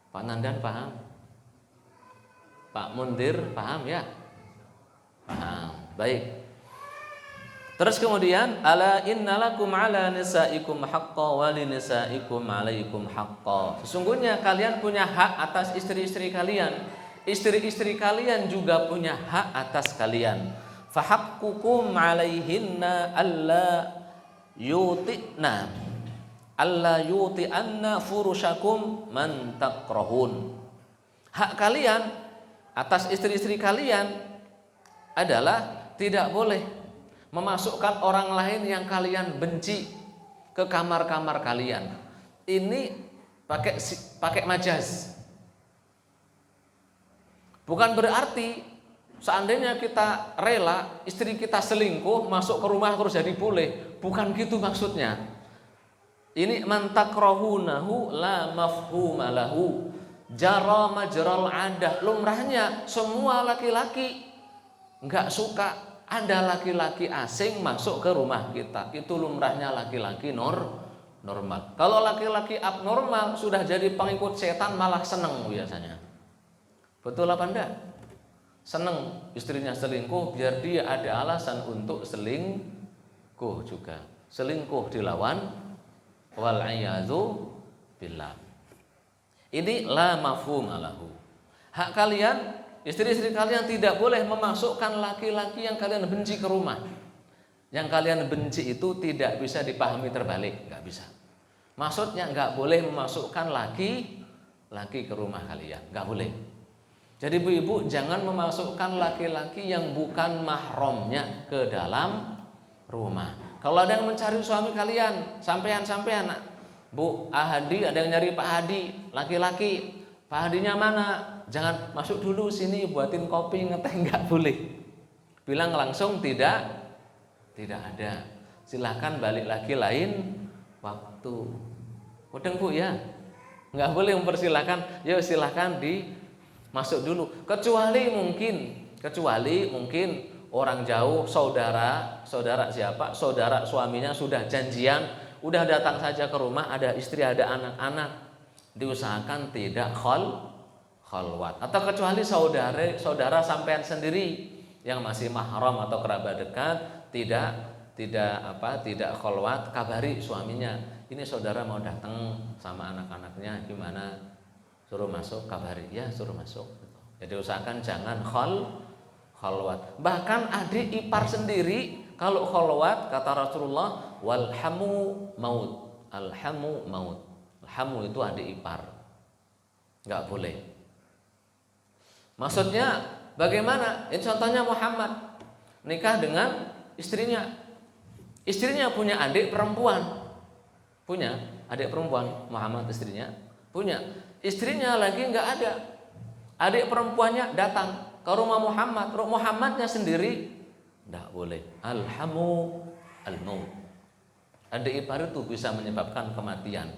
Pak Nandan paham? Pak Mundir paham ya? Paham. Baik. Terus kemudian, ala innalakum ala nisaikum haqqan wa linisaikum alaikum haqqan. Sesungguhnya kalian punya hak atas istri-istri kalian. Istri-istri kalian juga punya hak atas kalian. Fahaqqukum alaihinna alla yuti'anna furushakum man takrahun. Hak kalian atas istri-istri kalian adalah tidak boleh memasukkan orang lain yang kalian benci ke kamar-kamar kalian. Ini pakai majaz. Bukan berarti seandainya kita rela istri kita selingkuh masuk ke rumah terus jadi boleh. Bukan gitu maksudnya. Ini man takrahunahu la mafhuma lahu. Jara majral adah. Lumrahnya semua laki-laki enggak suka ada laki-laki asing masuk ke rumah kita. Itu lumrahnya laki-laki normal. Kalau laki-laki abnormal sudah jadi pengikut setan malah seneng biasanya. Betul apa enggak? Seneng istrinya selingkuh biar dia ada alasan untuk selingkuh juga. Selingkuh dilawan wal a'yadzu billah. Ini la mafhum lahu. Hak kalian, istri-istri kalian tidak boleh memasukkan laki-laki yang kalian benci ke rumah. Yang kalian benci itu tidak bisa dipahami terbalik, nggak bisa. Maksudnya nggak boleh memasukkan laki-laki ke rumah kalian, nggak boleh. Jadi ibu-ibu jangan memasukkan laki-laki yang bukan mahramnya ke dalam rumah. Kalau ada yang mencari suami kalian, sampean, Bu Ahadi, ada yang nyari Pak Hadi, laki-laki, Pak Hadinya mana? Jangan masuk dulu sini buatin kopi ngeteh, nggak boleh. Bilang langsung tidak ada. Silahkan balik lagi lain waktu. Mudeng Bu ya, nggak boleh mempersilahkan. Yuk silahkan masuk dulu. Kecuali mungkin orang jauh, saudara siapa? Saudara suaminya sudah janjian, udah datang saja ke rumah, ada istri, ada anak-anak. Diusahakan tidak khalwat. Atau kecuali saudara sampean sendiri yang masih mahram atau kerabat dekat, tidak khalwat, kabari suaminya. Ini saudara mau datang sama anak-anaknya, gimana? Suruh masuk, kabari. Ya, suruh masuk. Jadi usahakan jangan khalwat. Bahkan adik ipar sendiri kalau khalwat, kata Rasulullah, walhamu maut. Alhamu maut. Alhamu itu adik ipar. Enggak boleh. Maksudnya bagaimana? Ini contohnya Muhammad nikah dengan istrinya. Istrinya punya adik perempuan. Punya adik perempuan, Muhammad istrinya. Punya. Istrinya lagi enggak ada. Adik perempuannya datang ke rumah Muhammad. Muhammadnya sendiri enggak boleh. Alhamu al-maut. Adik ipar itu bisa menyebabkan kematian.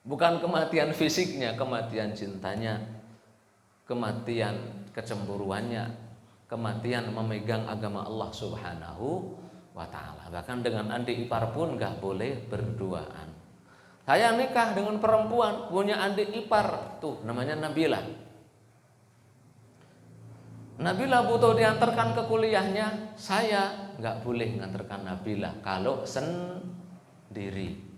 Bukan kematian fisiknya, kematian cintanya, kematian kecemburuannya, kematian memegang agama Allah Subhanahu wa ta'ala. Bahkan dengan adik ipar pun gak boleh berduaan. Saya nikah dengan perempuan, punya adik ipar, tuh namanya Nabila. Nabila butuh diantarkan ke kuliahnya, saya gak boleh ngantarkan Nabila kalau sendiri.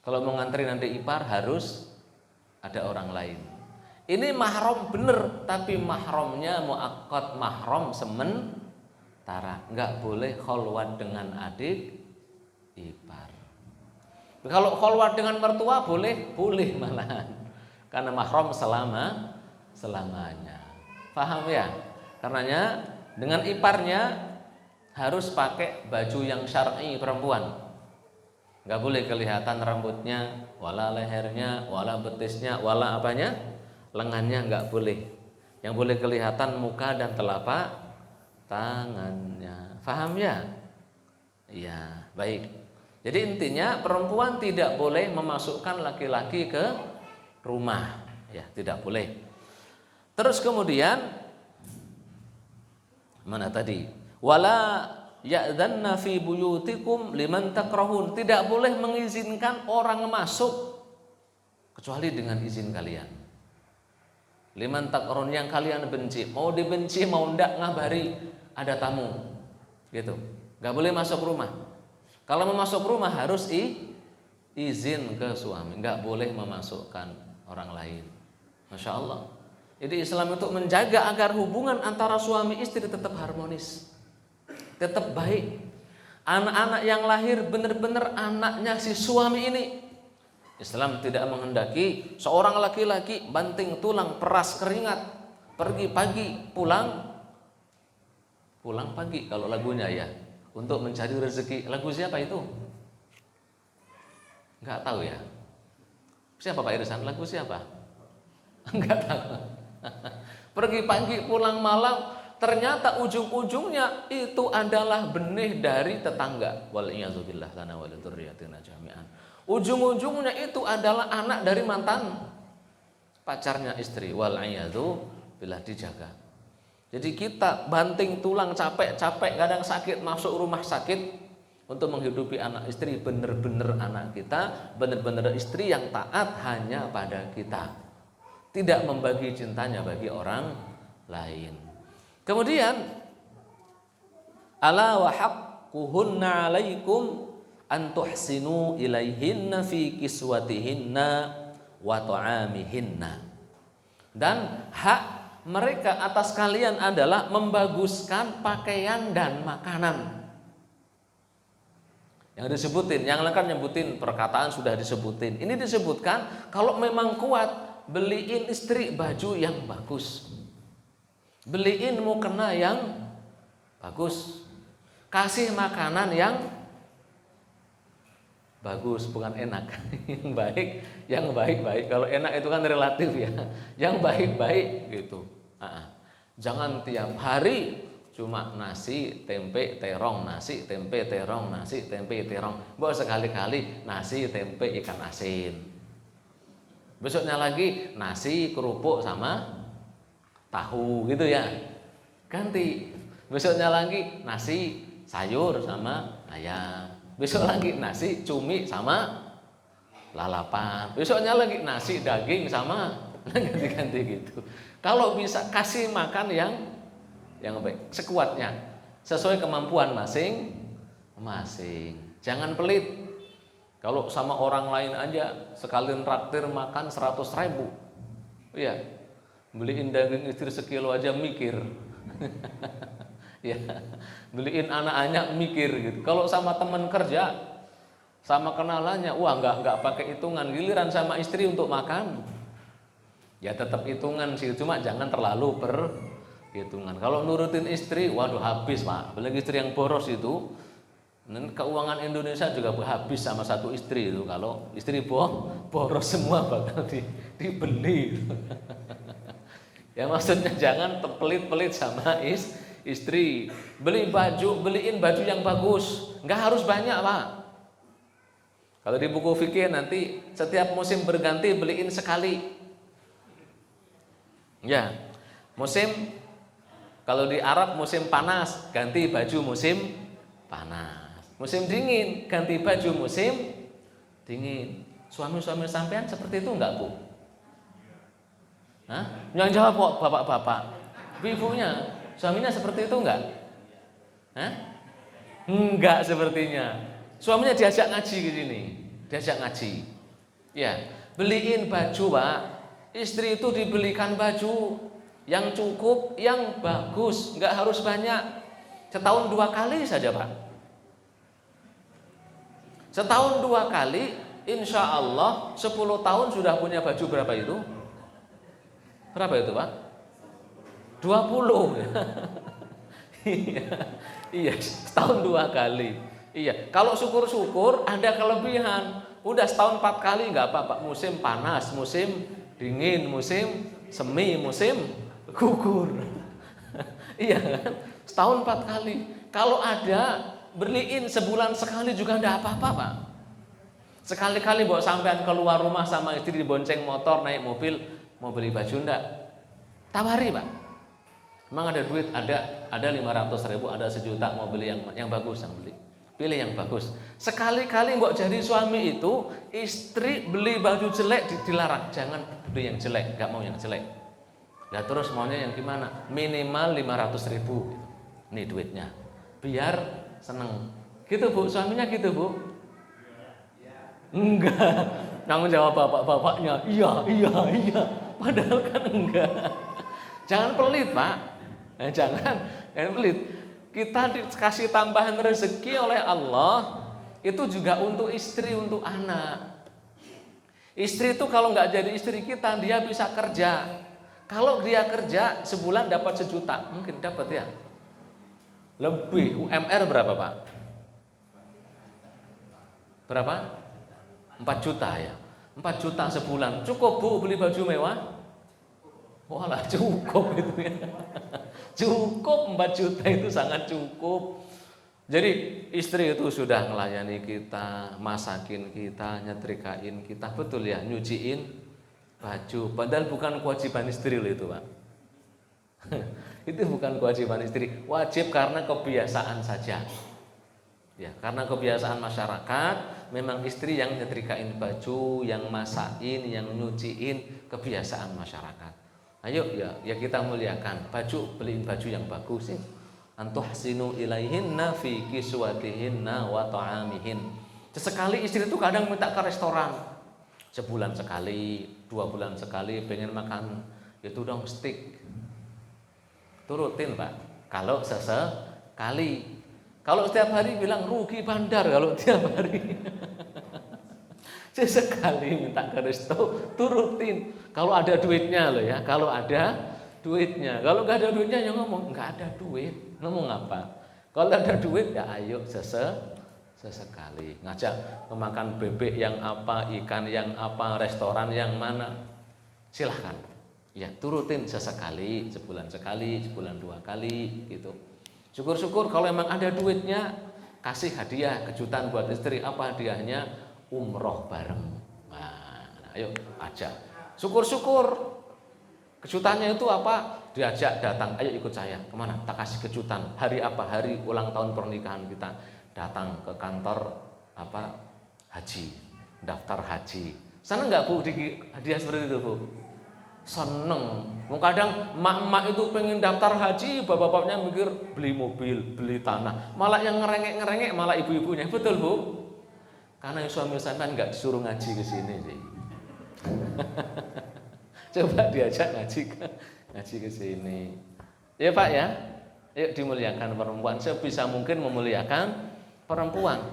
Kalau mau nganterin adik ipar harus ada orang lain. Ini mahram bener, tapi mahramnya muakkad, mahram sementara. Nggak boleh kholwat dengan adik ipar. Kalau kholwat dengan mertua boleh malahan. Karena mahram selamanya. Paham ya? Karenanya dengan iparnya harus pakai baju yang syar'i perempuan. Nggak boleh kelihatan rambutnya, wala lehernya, wala betisnya, wala apanya, lengannya nggak boleh. Yang boleh kelihatan muka dan telapak tangannya. Paham ya? Iya, baik. Jadi intinya perempuan tidak boleh memasukkan laki-laki ke rumah, ya tidak boleh. Terus kemudian mana tadi? Wala ya'dzanna fi buyutikum liman takrahun. Tidak boleh mengizinkan orang masuk kecuali dengan izin kalian. Liman takrahun, yang kalian benci. Mau dibenci mau ndak ngabari ada tamu. Gitu. Enggak boleh masuk rumah. Kalau mau masuk rumah harus izin ke suami, enggak boleh memasukkan orang lain. Masya Allah. Jadi Islam itu menjaga agar hubungan antara suami istri tetap harmonis, tetap baik. Anak-anak yang lahir benar-benar anaknya si suami ini. Islam tidak menghendaki seorang laki-laki banting tulang, peras keringat, pergi pagi, pulang pagi kalau lagunya ya, untuk mencari rezeki. Lagu siapa itu? Enggak tahu ya. Siapa Pak Irsan? Lagu siapa? Enggak tahu. Pergi pagi pulang malam, ternyata ujung-ujungnya itu adalah benih dari tetangga. Wal'iyadzubillah lana wa lidzurriyyatina jami'an. Ujung-ujungnya itu adalah anak dari mantan pacarnya istri. Wal'iyadzubillah, dijaga. Jadi kita banting tulang, capek-capek, kadang sakit, masuk rumah sakit untuk menghidupi anak istri. Benar-benar anak kita, benar-benar istri yang taat hanya pada kita, tidak membagi cintanya bagi orang lain. Kemudian ala wa haqquhunna 'alaikum an tuhsinu ilaihinna fi kiswatihinna wa ta'amihinna. Dan hak mereka atas kalian adalah membaguskan pakaian dan makanan. Yang disebutin, yang lain kan nyebutin perkataan sudah disebutin. Ini disebutkan kalau memang kuat, beliin istri baju yang bagus, beliin mukena yang bagus, kasih makanan yang bagus, bukan enak, yang baik. Kalau enak itu kan relatif ya, yang baik gitu. Jangan tiap hari cuma nasi tempe terong, nasi tempe terong, nasi tempe terong. Bawa sekali-kali nasi tempe ikan asin. Besoknya lagi nasi kerupuk sama tahu gitu ya, ganti. Besoknya lagi nasi sayur sama ayam. Besok lagi nasi cumi sama lalapan. Besoknya lagi nasi daging sama, ganti-ganti gitu. Kalau bisa kasih makan yang baik, sekuatnya, sesuai kemampuan masing-masing. Jangan pelit. Kalau sama orang lain aja sekalian traktir makan 100.000, iya, beliin daging istri sekilo aja mikir, ya, beliin anak-anak mikir gitu. Kalau sama teman kerja, sama kenalannya, wah nggak pakai hitungan. Giliran sama istri untuk makan, ya tetap hitungan sih, cuma jangan terlalu perhitungan. Kalau nurutin istri, waduh habis Pak. Apalagi istri yang boros itu. Dan keuangan Indonesia juga habis sama satu istri itu. Kalau istri boros semua bakal dibeli. Ya maksudnya jangan pelit-pelit sama istri, beliin baju yang bagus, nggak harus banyak Pak. Kalau di buku fikih nanti setiap musim berganti beliin sekali. Ya, musim kalau di Arab musim panas ganti baju musim panas, musim dingin ganti baju musim dingin. Suami-suami sampean seperti itu enggak Bu? Hah? Yang jawab kok bapak-bapak, ibunya, suaminya seperti itu enggak? Hah? Enggak sepertinya. Suaminya diajak ngaji ke sini, diajak ngaji. Ya, beliin baju Pak. Istri itu dibelikan baju yang cukup, yang bagus, enggak harus banyak. Setahun 2 kali saja Pak. Setahun 2 kali, insya Allah 10 tahun sudah punya baju berapa itu? Berapa itu Pak? 20. Iya, setahun 2 kali. Iya, kalau syukur-syukur ada kelebihan. Udah setahun 4 kali nggak apa-apa. Musim panas, musim dingin, musim semi, musim gugur. Iya kan? Setahun 4 kali. Kalau ada beliin sebulan sekali juga enggak apa-apa Pak. Sekali-kali bawa sampean keluar rumah sama istri dibonceng motor, naik mobil, mau beli baju enggak? Tawari Pak. Memang ada duit, ada 500.000, ada 1 juta, mau beli yang bagus, yang beli. Pilih yang bagus. Sekali-kali mbok jadi suami itu, istri beli baju jelek dilarang, jangan beli yang jelek, enggak mau yang jelek. Nah terus maunya yang gimana? Minimal 500.000. Nih duitnya. Biar seneng. Gitu Bu, suaminya gitu Bu? Enggak. Kamu jawab bapak-bapaknya, iya. Padahal kan enggak. Jangan pelit Pak. Jangan pelit. Kita dikasih tambahan rezeki oleh Allah, itu juga untuk istri, untuk anak. Istri itu kalau nggak jadi istri kita, dia bisa kerja. Kalau dia kerja sebulan dapat 1 juta, mungkin dapat ya. Lebih. UMR berapa Pak? Berapa? 4 juta ya. 4 juta sebulan. Cukup Bu beli baju mewah? Walah cukup itu ya. Cukup 4 juta itu sangat cukup. Jadi istri itu sudah melayani kita, masakin kita, nyetrikain kita, betul ya, nyuciin baju. Padahal bukan kewajiban istri loh itu Pak. Itu bukan kewajiban istri, wajib karena kebiasaan saja. Ya, karena kebiasaan masyarakat, memang istri yang nyetrikain baju, yang masakin, yang nyuciin, kebiasaan masyarakat. Ayo ya kita muliakan baju, beliin baju yang bagus sih. Antuhsinu ilaihinna fi kiswatihinna wa ta'amihin. Sesekali istri itu kadang minta ke restoran. Sebulan sekali, 2 bulan sekali pengen makan itu dong steak. Turutin Pak. Kalau sesekali. Kalau setiap hari bilang rugi bandar kalau tiap hari. Sesekali minta ke resto, turutin. Kalau ada duitnya loh ya, kalau ada duitnya. Kalau nggak ada duitnya ya ngomong nggak ada duit. Ngomong apa? Kalau ada duit ya ayo sesekali. Ngajak makan bebek yang apa, ikan yang apa, restoran yang mana. Silahkan. Ya turutin sesekali, sebulan sekali, sebulan 2 kali gitu. Syukur-syukur kalau emang ada duitnya, kasih hadiah, kejutan buat istri. Apa hadiahnya? Umroh bareng. Nah, ayo ajak. Syukur-syukur. Kejutannya itu apa? Diajak datang, ayo ikut saya. Kemana? Tak kasih kejutan. Hari apa? Hari ulang tahun pernikahan kita. Datang ke kantor apa? Haji. Daftar haji. Sana enggak Bu di hadiah seperti itu Bu? Seneng. Kadang emak-emak itu pengen daftar haji, bapak-bapaknya mikir beli mobil, beli tanah. Malah yang ngerengek-ngerengek malah ibu-ibunya. Betul Bu? Karena suami sampean enggak disuruh ngaji ke sini sih. Coba diajak ngaji ke sini. Ya Pak ya. Yuk dimuliakan perempuan, sebisa mungkin memuliakan perempuan.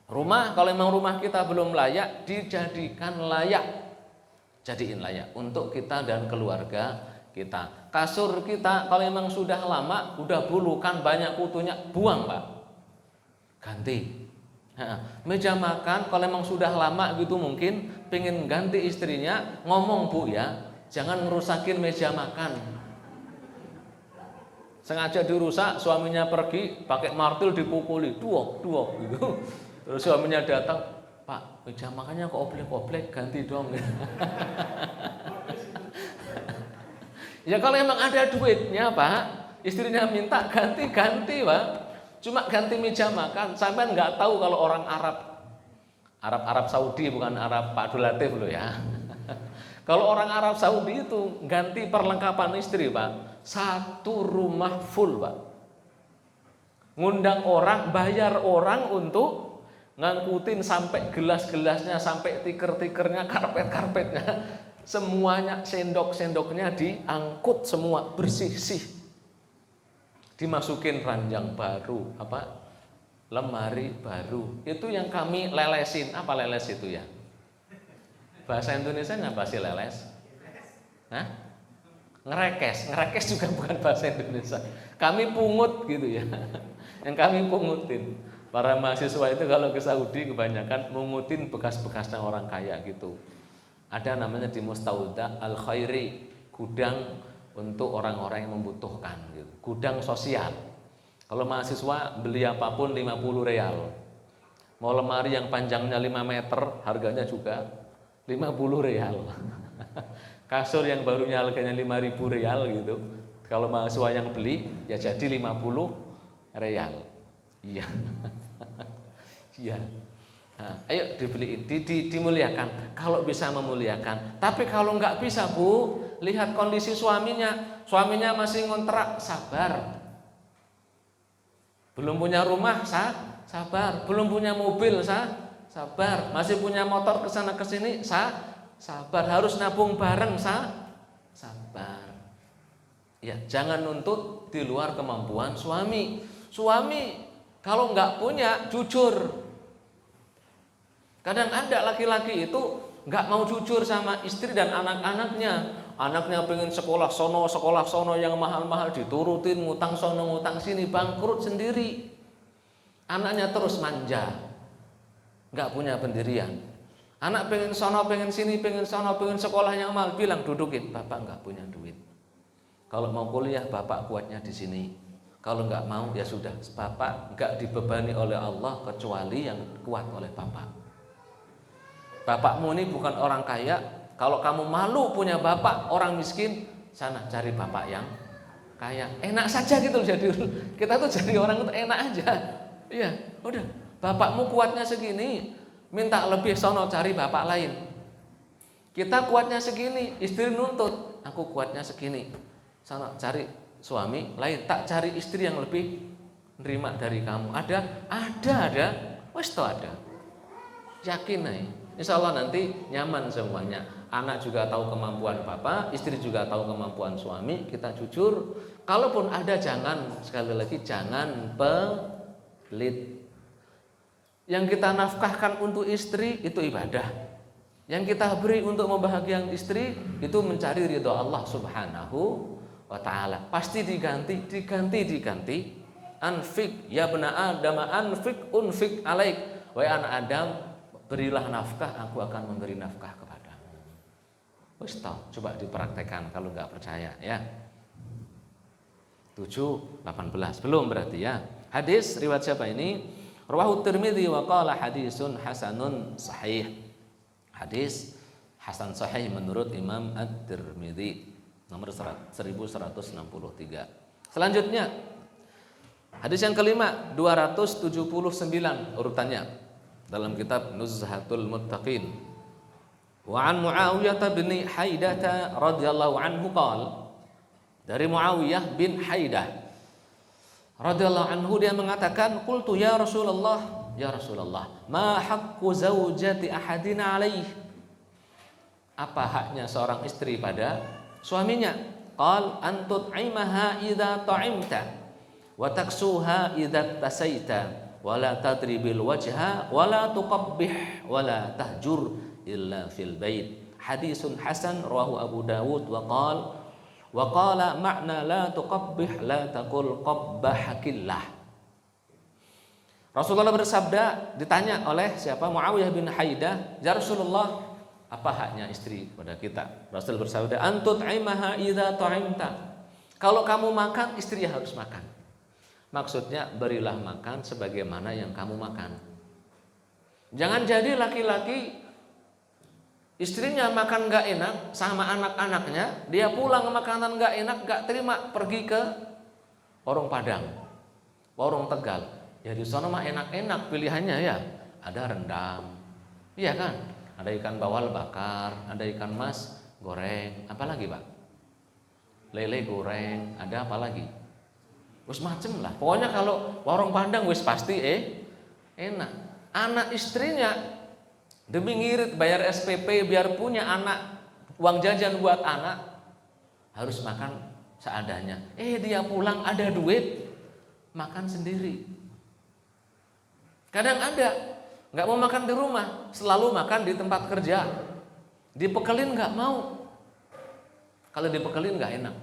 Rumah, kalau memang rumah kita belum layak, dijadikan layak. Jadiin layak untuk kita dan keluarga kita. Kasur kita kalau memang sudah lama, udah bulukan banyak kutunya, buang Pak. Ganti. Meja makan kalau memang sudah lama gitu mungkin pengen ganti istrinya, ngomong Bu ya, jangan ngerusakin meja makan. sengaja dirusak, suaminya pergi pakai martil dipukuli, duok gitu. Terus suaminya datang, Pak, meja makannya kok oblek-oblek, ganti dong. Ya kalau emang ada duitnya Pak, istrinya minta ganti Pak. Cuma ganti meja makan, sampai nggak tahu kalau orang Arab Saudi, bukan Arab Pak Abdul Latif loh ya. Kalau orang Arab Saudi itu ganti perlengkapan istri Pak, satu rumah full Pak. Ngundang orang, bayar orang untuk ngangkutin sampai gelas-gelasnya, sampai tiker-tikernya, karpet-karpetnya, semuanya, sendok-sendoknya diangkut semua, bersih-sih. Dimasukin ranjang baru, lemari baru. Itu yang kami lelesin. Apa leles itu ya? Bahasa Indonesia apa sih leles? Hah? Ngerekes juga bukan bahasa Indonesia. Kami pungut gitu ya. Yang kami pungutin. Para mahasiswa itu kalau ke Saudi kebanyakan mungutin bekas-bekasnya orang kaya gitu. Ada namanya di Mustauda Al-Khairi, gudang untuk orang-orang yang membutuhkan gitu. Gudang sosial. Kalau mahasiswa beli apapun 50 real. Mau lemari yang panjangnya 5 meter harganya juga 50 real. Kasur yang barunya harganya 5.000 real gitu. Kalau mahasiswa yang beli ya jadi 50 real. Iya. Iya. Nah, ayo dibeliin, dimuliakan. Kalau bisa memuliakan. Tapi kalau nggak bisa Bu, lihat kondisi suaminya. Suaminya masih ngontrak, sabar. Belum punya rumah, sabar. Belum punya mobil, sabar. Masih punya motor kesana kesini, sabar. Harus nabung bareng, sabar. Ya, jangan nuntut di luar kemampuan suami. Suami kalau nggak punya, jujur. Kadang ada laki-laki itu nggak mau jujur sama istri dan anak-anaknya. Anaknya pengen sekolah sono yang mahal-mahal, diturutin, ngutang sono ngutang sini, bangkrut sendiri. Anaknya terus manja, nggak punya pendirian. Anak pengen sono, pengen sini, pengen sono, pengen sekolah yang mahal, bilang dudukin, bapak nggak punya duit. Kalau mau kuliah bapak kuatnya di sini. Kalau nggak mau ya sudah, bapak nggak dibebani oleh Allah kecuali yang kuat oleh bapak. Bapakmu ini bukan orang kaya. Kalau kamu malu punya bapak orang miskin, sana cari bapak yang kaya. Enak saja gitu jadi kita tuh jadi orang itu enak aja. Iya, udah. Bapakmu kuatnya segini, minta lebih sono cari bapak lain. Kita kuatnya segini, istri nuntut, aku kuatnya segini. Sono cari suami lain, tak cari istri yang lebih nerima dari kamu. Ada. Wes to ada. Yakin nih. Insya Allah nanti nyaman semuanya. Anak juga tahu kemampuan bapak, istri juga tahu kemampuan suami. Kita jujur. Kalaupun ada sekali lagi jangan pelit. Yang kita nafkahkan untuk istri itu ibadah. Yang kita beri untuk membahagiakan istri itu mencari ridho Allah Subhanahu wa ta'ala. Pasti diganti. Anfik ya bena Adam, unfik alaik. Wahai anak Adam, berilah nafkah, aku akan memberi nafkah kepadamu. Wis toh, coba dipraktekkan kalau nggak percaya ya. 7:18 belum berarti ya. Hadis riwayat siapa ini? Rawahu Tirmidzi wa qala hadisun hasanun sahih. Hadis hasan sahih menurut Imam At-Tirmidzi nomor 1163. Selanjutnya hadis yang kelima 279 urutannya dalam kitab Nuzhatul Muttaqin. Wa an Muawiyah bin Haidah radhiyallahu anhu qala, dari Muawiyah bin Haidah radhiyallahu anhu dia mengatakan, qultu ya Rasulullah, ma haqqu zaujati ahadina alaih, apa haknya seorang istri pada suaminya? Qal an tut'imaha idza ta'imta wa taksuha idza tasaita wa la tadribil wajha wa la tuqabbih wa la tahjur illa fil bait. Hadisun hasan rawahu Abu Dawud wa qala ma'na la tuqabbih la taqul qabbahakillah. Rasulullah bersabda, ditanya oleh siapa? Muawiyah bin Haidah, ya Rasulullah, apa haknya istri pada kita? Rasul bersabda, antut aimaha idza ta'imta, Kalau kamu makan, istri harus makan. Maksudnya berilah makan sebagaimana yang kamu makan. Jangan jadi laki-laki istrinya makan gak enak sama anak-anaknya, dia pulang makanan gak enak, gak terima, pergi ke warung Padang, warung Tegal. Ya di sana mah enak-enak pilihannya ya. Ada rendang, iya kan? Ada ikan bawal bakar, ada ikan mas goreng, apalagi Pak? Lele goreng, ada apa lagi? Wis macem lah. Pokoknya kalau warung Padang wis pasti enak. Anak istrinya demi ngirit bayar SPP biar punya anak, uang jajan buat anak, harus makan seadanya. Dia pulang ada duit, makan sendiri. Kadang ada nggak mau makan di rumah, selalu makan di tempat kerja. Dipekelin nggak mau. Kalau dipekelin nggak enak.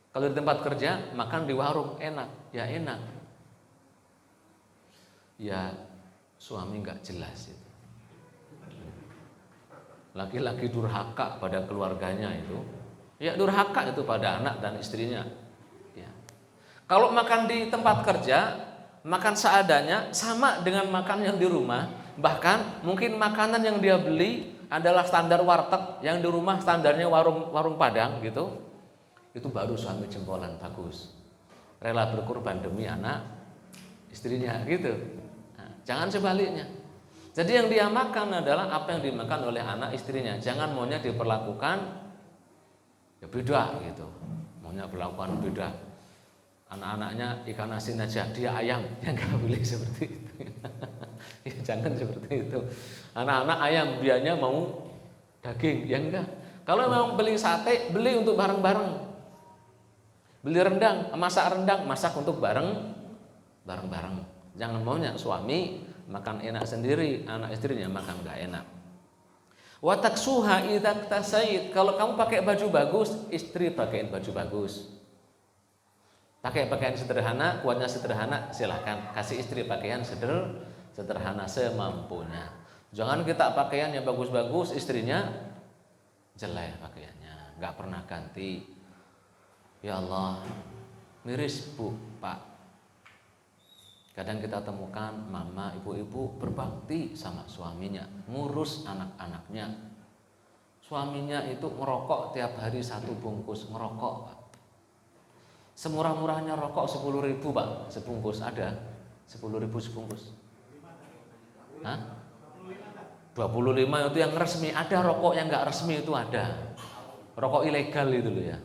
Kalau di tempat kerja makan di warung enak, ya enak. Ya suami nggak jelas itu. Laki-laki durhaka pada keluarganya itu, ya durhaka itu pada anak dan istrinya. Ya. Kalau makan di tempat kerja, makan seadanya sama dengan makan yang di rumah. Bahkan mungkin makanan yang dia beli adalah standar warteg, yang di rumah standarnya warung Padang gitu. Itu baru suami jempolan bagus. Rela berkorban demi anak istrinya gitu. Nah, jangan sebaliknya. Jadi yang dia makan adalah apa yang dimakan oleh anak istrinya. Jangan maunya diperlakukan ya beda gitu. Maunya berlakukan beda. Anak-anaknya ikan asin aja, dia ayam, ya nggak boleh seperti itu. Ya, jangan seperti itu. Anak-anak ayam, dianya mau daging, ya enggak. Kalau memang beli sate, beli untuk bareng-bareng. Beli rendang, masak untuk bareng-bareng. Jangan maunya suami makan enak sendiri, anak istrinya makan nggak enak. Wataksuha idzak tasait. Kalau kamu pakai baju bagus, istri pakaiin baju bagus. Pakai pakaian sederhana, kuatnya sederhana, silahkan. Kasih istri pakaian sederhana semampunya. Jangan kita pakaian yang bagus-bagus, istrinya jelek pakaiannya, nggak pernah ganti. Ya Allah, miris Bu, Pak. Kadang kita temukan mama, ibu-ibu berbakti sama suaminya, ngurus anak-anaknya. Suaminya itu ngerokok tiap hari 1 bungkus ngerokok, Pak. Semurah-murahnya rokok 10.000 Pak, sebungkus ada 10.000 sebungkus. Hah? 25 itu yang resmi, ada rokok yang nggak resmi itu ada. Rokok ilegal itu loh ya.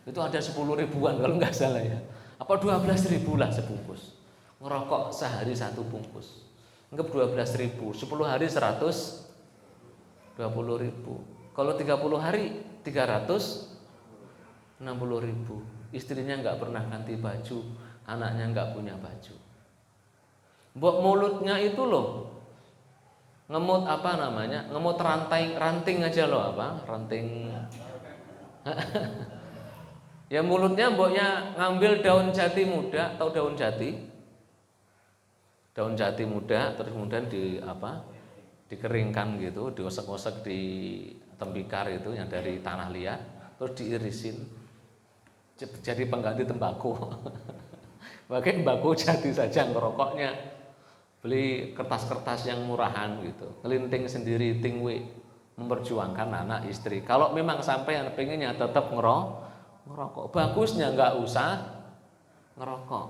Itu ada 10 ribuan kalau nggak salah ya. Apa 12.000 lah sebungkus. Ngerokok sehari 1 bungkus. Anggap 12.000, 10 hari 120.000. Kalau 30 hari 360.000. Istrinya nggak pernah ganti baju, anaknya nggak punya baju. Buat mulutnya itu loh, ngemut apa namanya, ngemut ranting aja loh, apa ranting. Ya mulutnya mboknya ngambil daun jati muda, atau daun jati muda, terus kemudian dikeringkan gitu, diosek-osek di tembikar itu yang dari tanah liat, terus diirisin jadi pengganti tembakau. Pakai tembakau jati saja ngerokoknya, beli kertas-kertas yang murahan gitu, ngelinting sendiri tingwe, memperjuangkan anak istri. Kalau memang sampai yang pengennya tetap ngerokok, bagusnya nggak usah ngerokok.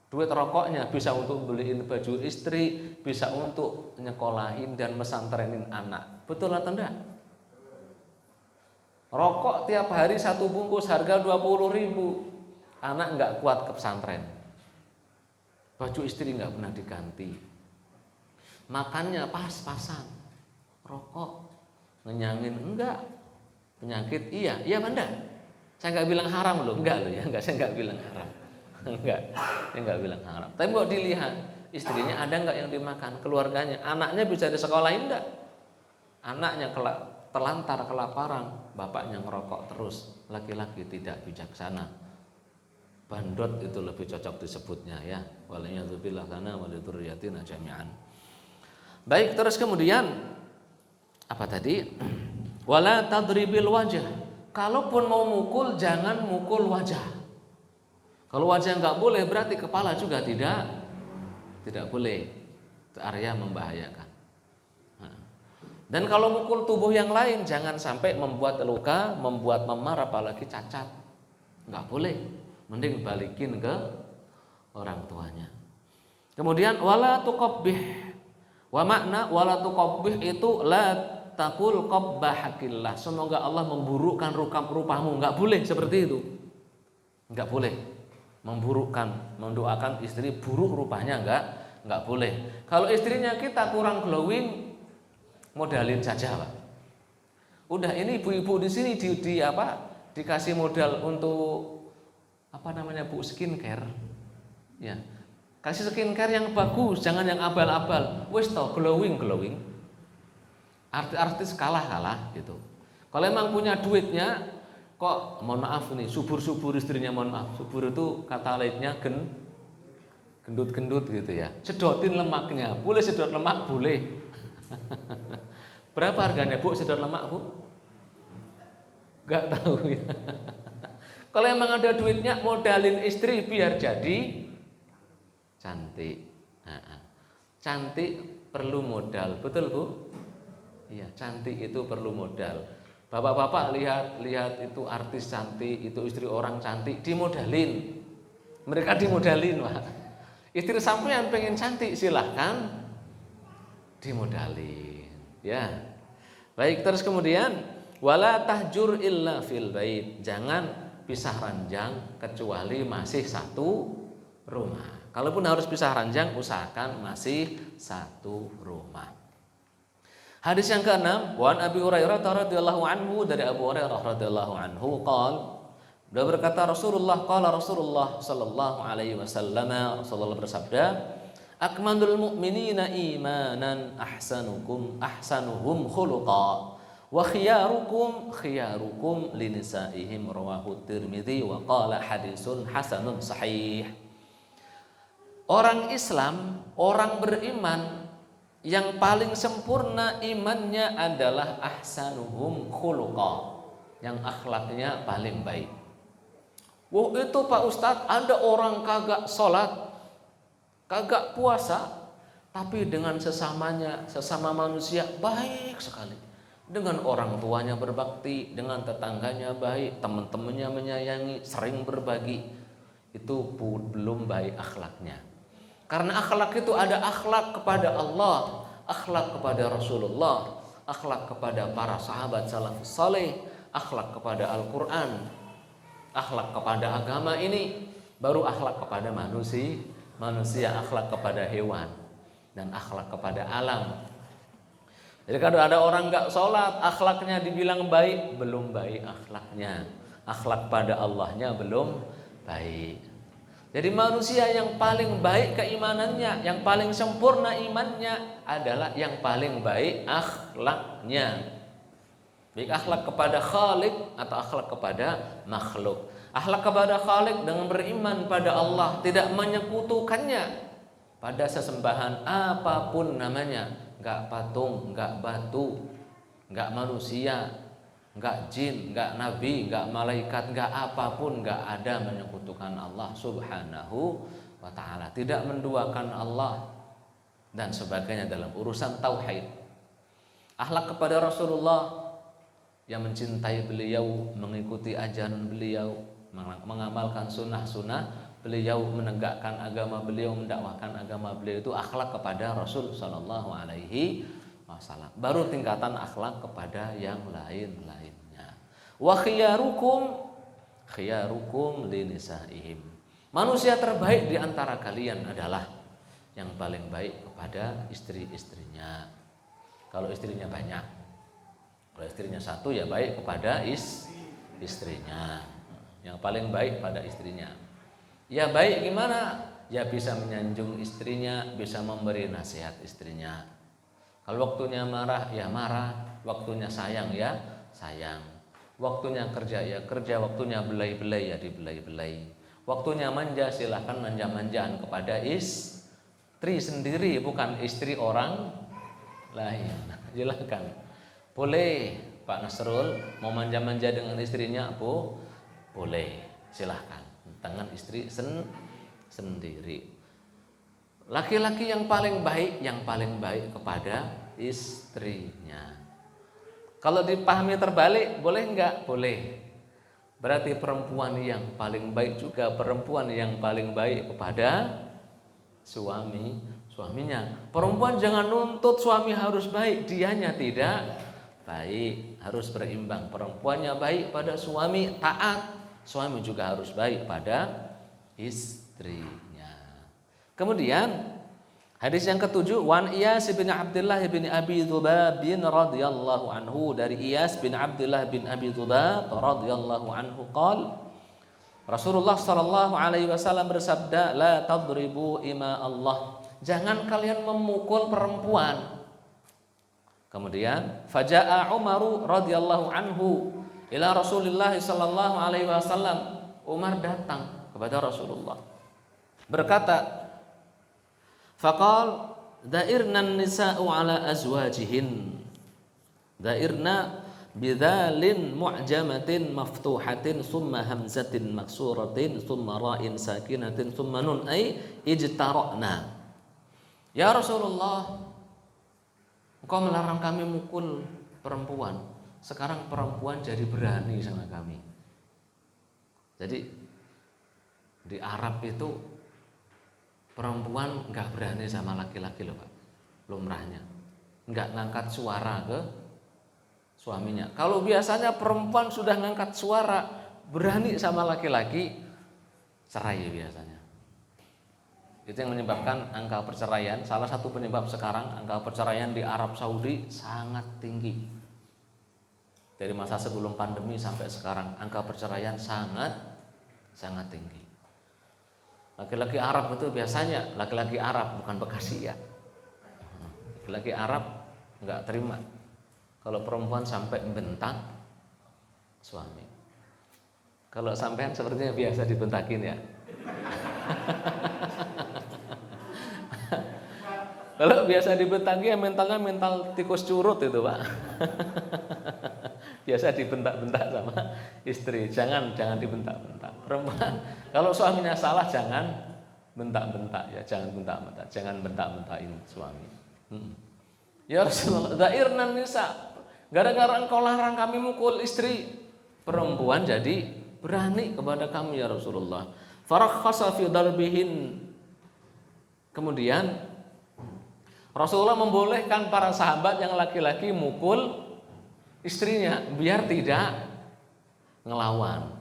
Duit rokoknya bisa untuk beliin baju istri, bisa untuk nyekolahin dan mesantrenin anak. Betul atau enggak? Rokok tiap hari 1 bungkus harga 20.000. Anak nggak kuat ke pesantren. Baju istri nggak pernah diganti. Makannya pas-pasan. Rokok ngenyangin enggak. Penyakit iya enggak? Saya nggak bilang haram loh, enggak loh ya, enggak, saya nggak bilang haram. Enggak, saya nggak bilang haram. Tapi mau dilihat istrinya ada nggak yang dimakan, keluarganya, anaknya bisa disekolahin enggak? Anaknya terlantar kelaparan, bapaknya ngerokok terus, laki-laki tidak bijaksana. Bandot itu lebih cocok disebutnya ya. Waliyadzubillah lana wa lidzurriyyatina jami'an. Baik, terus kemudian apa tadi? Wala tadribil wajah. kalaupun mau mukul jangan mukul wajah. Kalau wajah nggak boleh berarti kepala juga tidak boleh. Itu area membahayakan. Dan kalau mukul tubuh yang lain jangan sampai membuat luka, membuat memar, apalagi cacat. Nggak boleh. Mending balikin ke orang tuanya. Kemudian wala tuqabbih. Wa makna wala tuqabbih itu la taqul qabbahakillah. Semoga Allah memburukkan rupamu. Nggak boleh seperti itu. Nggak boleh. Memburukkan, mendoakan istri buruk rupanya nggak boleh. Kalau istrinya kita kurang glowing, modalin saja, Pak. Udah, ini ibu-ibu di sini dikasih modal untuk Bu, skincare. Ya. Kasih skincare yang bagus, jangan yang abal-abal. Wis toh glowing. Artis kalah gitu. Kalau emang punya duitnya, kok mohon maaf nih, subur-subur istrinya, mohon maaf. Subur itu kata lainnya gendut-gendut gitu ya. Sedotin lemaknya. Boleh sedot lemak, boleh. Berapa harganya, Bu, sedot lemak, Bu? Gak tahu ya. Kalau emang ada duitnya, modalin istri biar jadi cantik. Cantik perlu modal, betul, Bu? Iya, cantik itu perlu modal. Bapak-bapak lihat itu artis cantik, itu istri orang cantik, dimodalin. Mereka dimodalin, Pak. Istri sampean pengen cantik, silahkan dimodalin. Ya. Baik, terus kemudian wala tahjur illa fil bait. Jangan pisah ranjang kecuali masih satu rumah. Kalaupun harus pisah ranjang, usahakan masih satu rumah. Hadis yang ke-6, wa an Abi Hurairah radhiyallahu anhu, dari Abu Hurairah radhiyallahu anhu beliau berkata Rasulullah sallallahu alaihi wasallam, Rasulullah bersabda, akmalul mu'minina imanan ahsanuhum khuluqa wa khiyarukum linisaihim, rawahu Tirmidzi wa qala hadisun hasanun sahih. Orang Islam, orang beriman yang paling sempurna imannya adalah ahsanuhum khuluqa, yang akhlaknya paling baik. Wah, itu Pak Ustadz, ada orang kagak sholat, kagak puasa, tapi dengan sesama manusia baik sekali. Dengan orang tuanya berbakti, dengan tetangganya baik, teman-temannya menyayangi, sering berbagi. Itu belum baik akhlaknya. Karena akhlak itu ada akhlak kepada Allah, akhlak kepada Rasulullah, akhlak kepada para sahabat salafus saleh, akhlak kepada Al-Quran, akhlak kepada agama ini, baru akhlak kepada manusia, akhlak kepada hewan, dan akhlak kepada alam. Jadi kalau ada orang nggak sholat, akhlaknya dibilang baik, belum baik akhlaknya. Akhlak pada Allahnya belum baik. Jadi manusia yang paling baik keimanannya, yang paling sempurna imannya adalah yang paling baik akhlaknya. Baik akhlak kepada Khalik atau akhlak kepada makhluk. Akhlak kepada Khalik dengan beriman pada Allah, tidak menyekutukannya pada sesembahan apapun namanya. Enggak patung, enggak batu, enggak manusia, enggak jin, enggak nabi, enggak malaikat, enggak apapun, enggak ada menyekutukan Allah Subhanahu wa ta'ala. Tidak menduakan Allah dan sebagainya dalam urusan tauhid. Akhlak kepada Rasulullah, yang mencintai beliau, mengikuti ajaran beliau, mengamalkan sunnah-sunnah beliau, menegakkan agama beliau, mendakwahkan agama beliau, itu akhlak kepada Rasul sallallahu alaihi wasallam. Baru tingkatan akhlak kepada yang lain-lainnya. Wa khiyarukum linisaihim. Manusia terbaik di antara kalian adalah yang paling baik kepada istri-istrinya. Kalau istrinya banyak, kalau istrinya satu ya baik kepada istrinya. Yang paling baik pada istrinya. Ya baik gimana? Ya bisa menyanjung istrinya, bisa memberi nasihat istrinya. Kalau waktunya marah ya marah, waktunya sayang ya sayang. Waktunya kerja ya kerja, waktunya belai-belai ya dibelai-belai. Waktunya manja silahkan manja-manjaan kepada istri sendiri, bukan istri orang lain. Silakan. Boleh Pak Nasrul mau manja-manja dengan istrinya, boleh, silahkan. Tangan istri sendiri. Laki-laki yang paling baik kepada istrinya. Kalau dipahami terbalik, boleh enggak? Boleh. Berarti perempuan yang paling baik juga perempuan yang paling baik kepada suaminya. Perempuan jangan nuntut suami harus baik, dianya tidak baik, harus berimbang. Perempuannya baik pada suami, taat, suami juga harus baik pada istrinya. Kemudian hadis yang ketujuh, wan Iyas bin Abdullah bin Abi Dzubab radhiyallahu anhu, dari Iyas bin Abdullah bin Abi Dzubab radhiyallahu anhu qala Rasulullah sallallahu alaihi wasallam bersabda, la tadribu ima Allah, jangan kalian memukul perempuan. Kemudian faja'a Umar radhiyallahu anhu ila Rasulillah sallallahu alaihi wasallam, Umar datang kepada Rasulullah berkata, faqal da'irna nisa'u ala azwajihin, da'irna bidhalin mu'jamatin maftuhatin summa hamzatin maksuratin summa ra'in sakinatin summa nun ay ijtara'na. Ya Rasulullah, engkau melarang kami mukul perempuan, sekarang perempuan jadi berani sama kami. Jadi di Arab itu perempuan nggak berani sama laki-laki loh Pak, lumrahnya nggak ngangkat suara ke suaminya. Kalau biasanya perempuan sudah ngangkat suara berani sama laki-laki, cerai biasanya. Itu yang menyebabkan angka perceraian, salah satu penyebab sekarang angka perceraian di Arab Saudi sangat tinggi. Dari masa sebelum pandemi sampai sekarang angka perceraian sangat tinggi. Laki-laki Arab itu biasanya laki-laki Arab, bukan Bekasi ya. Laki-laki Arab nggak terima kalau perempuan sampai bentak suami. Kalau sampean sepertinya biasa dibentakin ya. Kalau biasa dibentaki ya mentalnya mental tikus curut itu Pak. Biasa dibentak-bentak sama istri, jangan dibentak-bentak. Perempuan kalau suaminya salah jangan bentak-bentak ya, jangan bentak-bentakin suami. Ya Rasulullah, da'irnan nisa, gara-gara engkau larang kami mukul istri, perempuan jadi berani kepada kami ya Rasulullah. Farakhasa fi darbihin. Kemudian Rasulullah membolehkan para sahabat yang laki-laki mukul istrinya biar tidak ngelawan.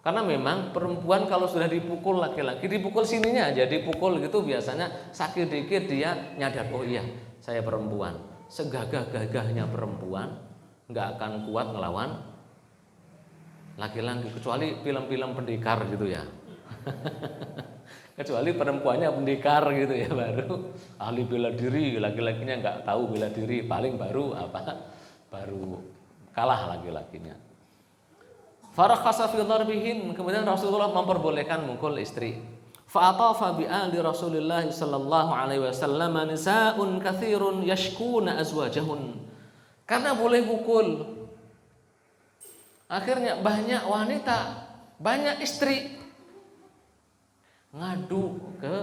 Karena memang perempuan kalau sudah dipukul laki-laki, dipukul sininya aja, dipukul gitu biasanya sakit dikit dia nyadar, oh iya saya perempuan. Segagah-gagahnya perempuan nggak akan kuat ngelawan laki-laki, kecuali film-film pendekar gitu ya. Kecuali perempuannya pendekar gitu ya, baru ahli bela diri, laki-lakinya nggak tahu bela diri, paling baru kalah laki-lakinya. Farakhasa fi darbihin, kemudian Rasulullah memperbolehkan mukul istri. Fa'atafa bi ali Rasulillah sallallahu alaihi wasallam nisaa'un katsirun yashkuna azwajahun. Karena boleh mukul, akhirnya banyak wanita, banyak istri ngadu ke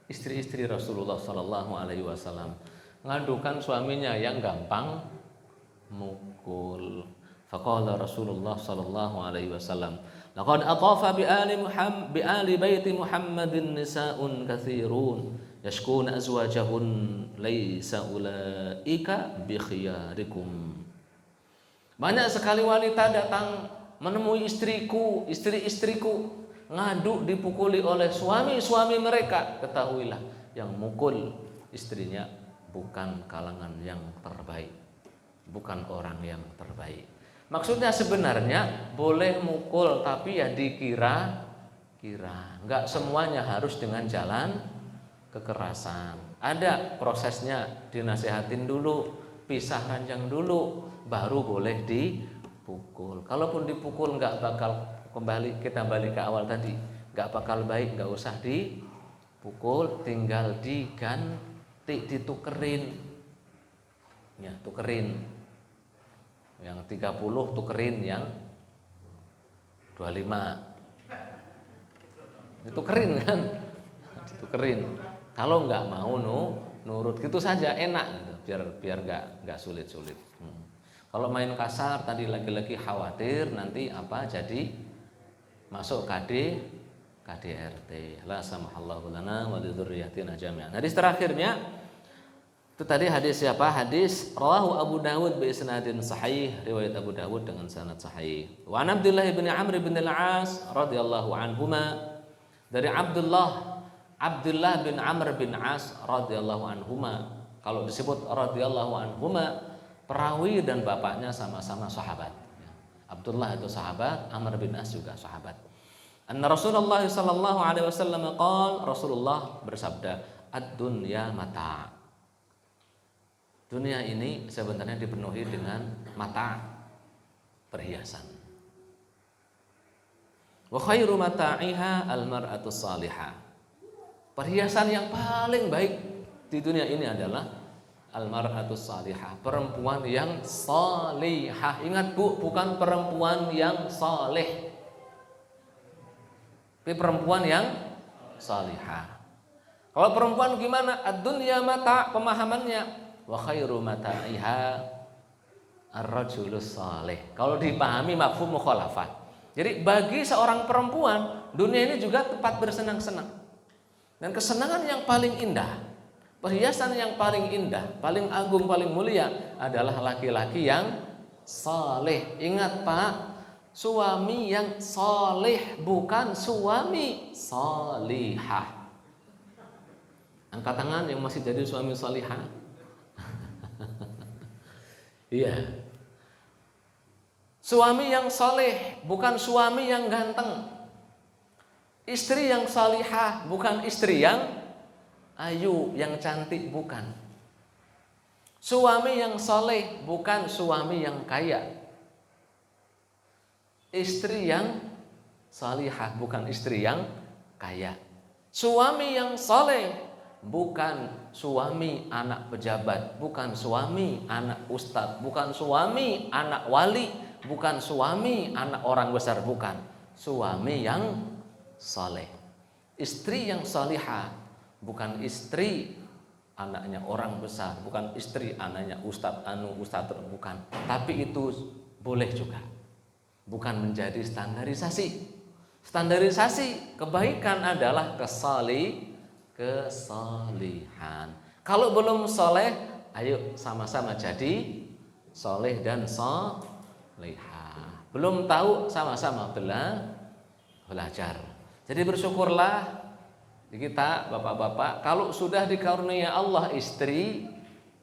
istri-istri Rasulullah sallallahu alaihi wasallam, ngadukan suaminya yang gampang mukul. Faqala Rasulullah sallallahu alaihi wasallam, laqad atafa bi ali baiti Muhammadin nisaa'un katsirun yashkuna azwajahun laisa ulaika bi khiyarikum. Banyak sekali wanita datang menemui istri-istriku ngadu dipukuli oleh suami-suami mereka. Ketahuilah yang mukul istrinya bukan kalangan yang terbaik, bukan orang yang terbaik. Maksudnya sebenarnya boleh mukul, tapi ya dikira-kira. Enggak semuanya harus dengan jalan kekerasan. Ada prosesnya, dinasihatin dulu, pisah ranjang dulu, baru boleh dipukul. Kalaupun dipukul enggak bakal kembali, kita balik ke awal tadi, enggak bakal baik, enggak usah dipukul, tinggal diganti, ditukerin. Ya, tukerin. Yang 30 tukerin yang 25. Itu keren kan? Itu keren. Kalau nggak mau nurut gitu saja enak gitu. Biar nggak sulit-sulit. Kalau main kasar tadi lagi-lagi khawatir nanti apa jadi masuk KDRT. La samahallahu lana wa lidzurriyyatina jami'an. Hadis terakhirnya itu tadi hadis siapa? Hadis rawahu Abu Dawud bi isnadin sahih, riwayat Abu Dawud dengan sanad sahih. Wa an Abdullah bin Amr bin Al-As radhiyallahu anhuma, dari Abdullah bin Amr bin As radhiyallahu anhuma. Kalau disebut radhiyallahu anhuma, perawi dan bapaknya sama-sama sahabat. Abdullah itu sahabat, Amr bin As juga sahabat. Anna Rasulullah sallallahu alaihi wasallam qala, Rasulullah bersabda, ad-dunya mata'. Dunia ini sebenarnya dipenuhi dengan mata', perhiasan. Wa khairu mata'iha al-mar'atu salihah. Perhiasan yang paling baik di dunia ini adalah al-mar'atu salihah, perempuan yang salihah. Ingat Bu, bukan perempuan yang saleh, tapi perempuan yang salihah. Kalau perempuan gimana? Ad-dunya mata', pemahamannya. Wa khairu mata'iha ar-rajulus salih. Kalau dipahami mafhum mukhalafah. Jadi bagi seorang perempuan, dunia ini juga tempat bersenang-senang. Dan kesenangan yang paling indah, perhiasan yang paling indah, paling agung, paling mulia adalah laki-laki yang saleh. Ingat Pak, suami yang saleh, bukan suami salihah. Angkat tangan yang masih jadi suami salihah. Iya. Suami yang saleh, bukan suami yang ganteng. Istri yang salihah, bukan istri yang ayu, yang cantik, bukan. Suami yang saleh, bukan suami yang kaya. Istri yang salihah, bukan istri yang kaya. Suami yang saleh, bukan suami anak pejabat, bukan suami anak ustadz, bukan suami anak wali, bukan suami anak orang besar, bukan. Suami yang saleh. Istri yang salihah, bukan istri anaknya orang besar, bukan istri anaknya ustadz bukan. Tapi itu boleh juga, bukan menjadi standarisasi. Standarisasi kebaikan adalah kesalihan. Kalau belum soleh, ayo sama-sama jadi soleh dan solehah. Belum tahu, sama-sama belajar. Jadi bersyukurlah kita bapak-bapak kalau sudah dikaruniai Allah istri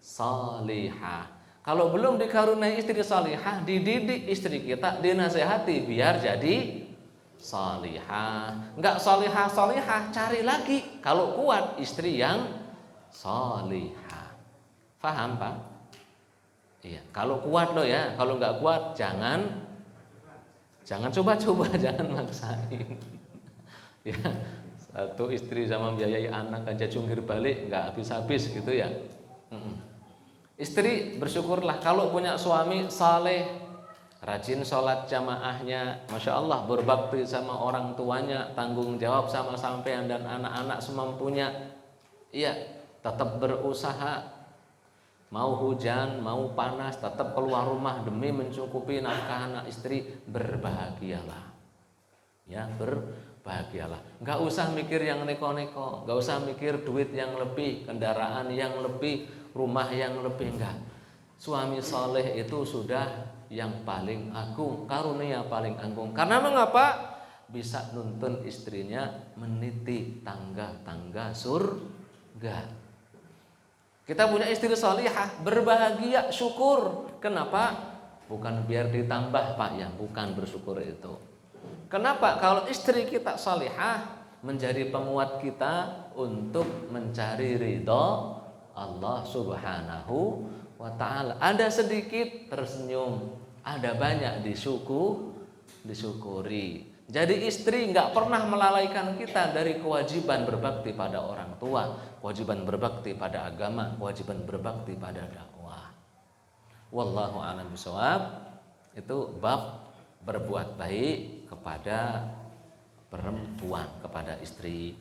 salihah. Kalau belum dikaruniai istri salihah, dididik istri kita, dinasehati biar jadi salihah. Enggak salihah, cari lagi kalau kuat istri yang salihah. Paham Pak? Iya, kalau kuat loh ya, kalau enggak kuat jangan coba-coba, jangan maksain. Ya, satu istri sama biayai anak aja jungkir balik enggak habis-habis gitu ya. Istri bersyukurlah kalau punya suami saleh, rajin sholat jamaahnya, masya Allah, berbakti sama orang tuanya, tanggung jawab sama sampean dan anak-anak semampunya. Iya, tetap berusaha. Mau hujan, mau panas, tetap keluar rumah demi mencukupi nafkah anak istri. Berbahagialah, ya berbahagialah. Nggak usah mikir yang neko-neko, nggak usah mikir duit yang lebih, kendaraan yang lebih, rumah yang lebih, enggak. Suami saleh itu sudah yang paling agung, karunia paling agung. Karena mengapa? Bisa nuntun istrinya meniti tangga-tangga surga. Kita punya istri salihah, berbahagia, syukur. Kenapa? Bukan biar ditambah Pak ya, bukan bersyukur itu. Kenapa? Kalau istri kita salihah, menjadi penguat kita untuk mencari ridho Allah Subhanahu wa ta'ala. Ada sedikit tersenyum, ada banyak disyukuri. Jadi istri nggak pernah melalaikan kita dari kewajiban berbakti pada orang tua, kewajiban berbakti pada agama, kewajiban berbakti pada dakwah. Wallahu a'lam bishawab. itu bab berbuat baik kepada perempuan, kepada istri,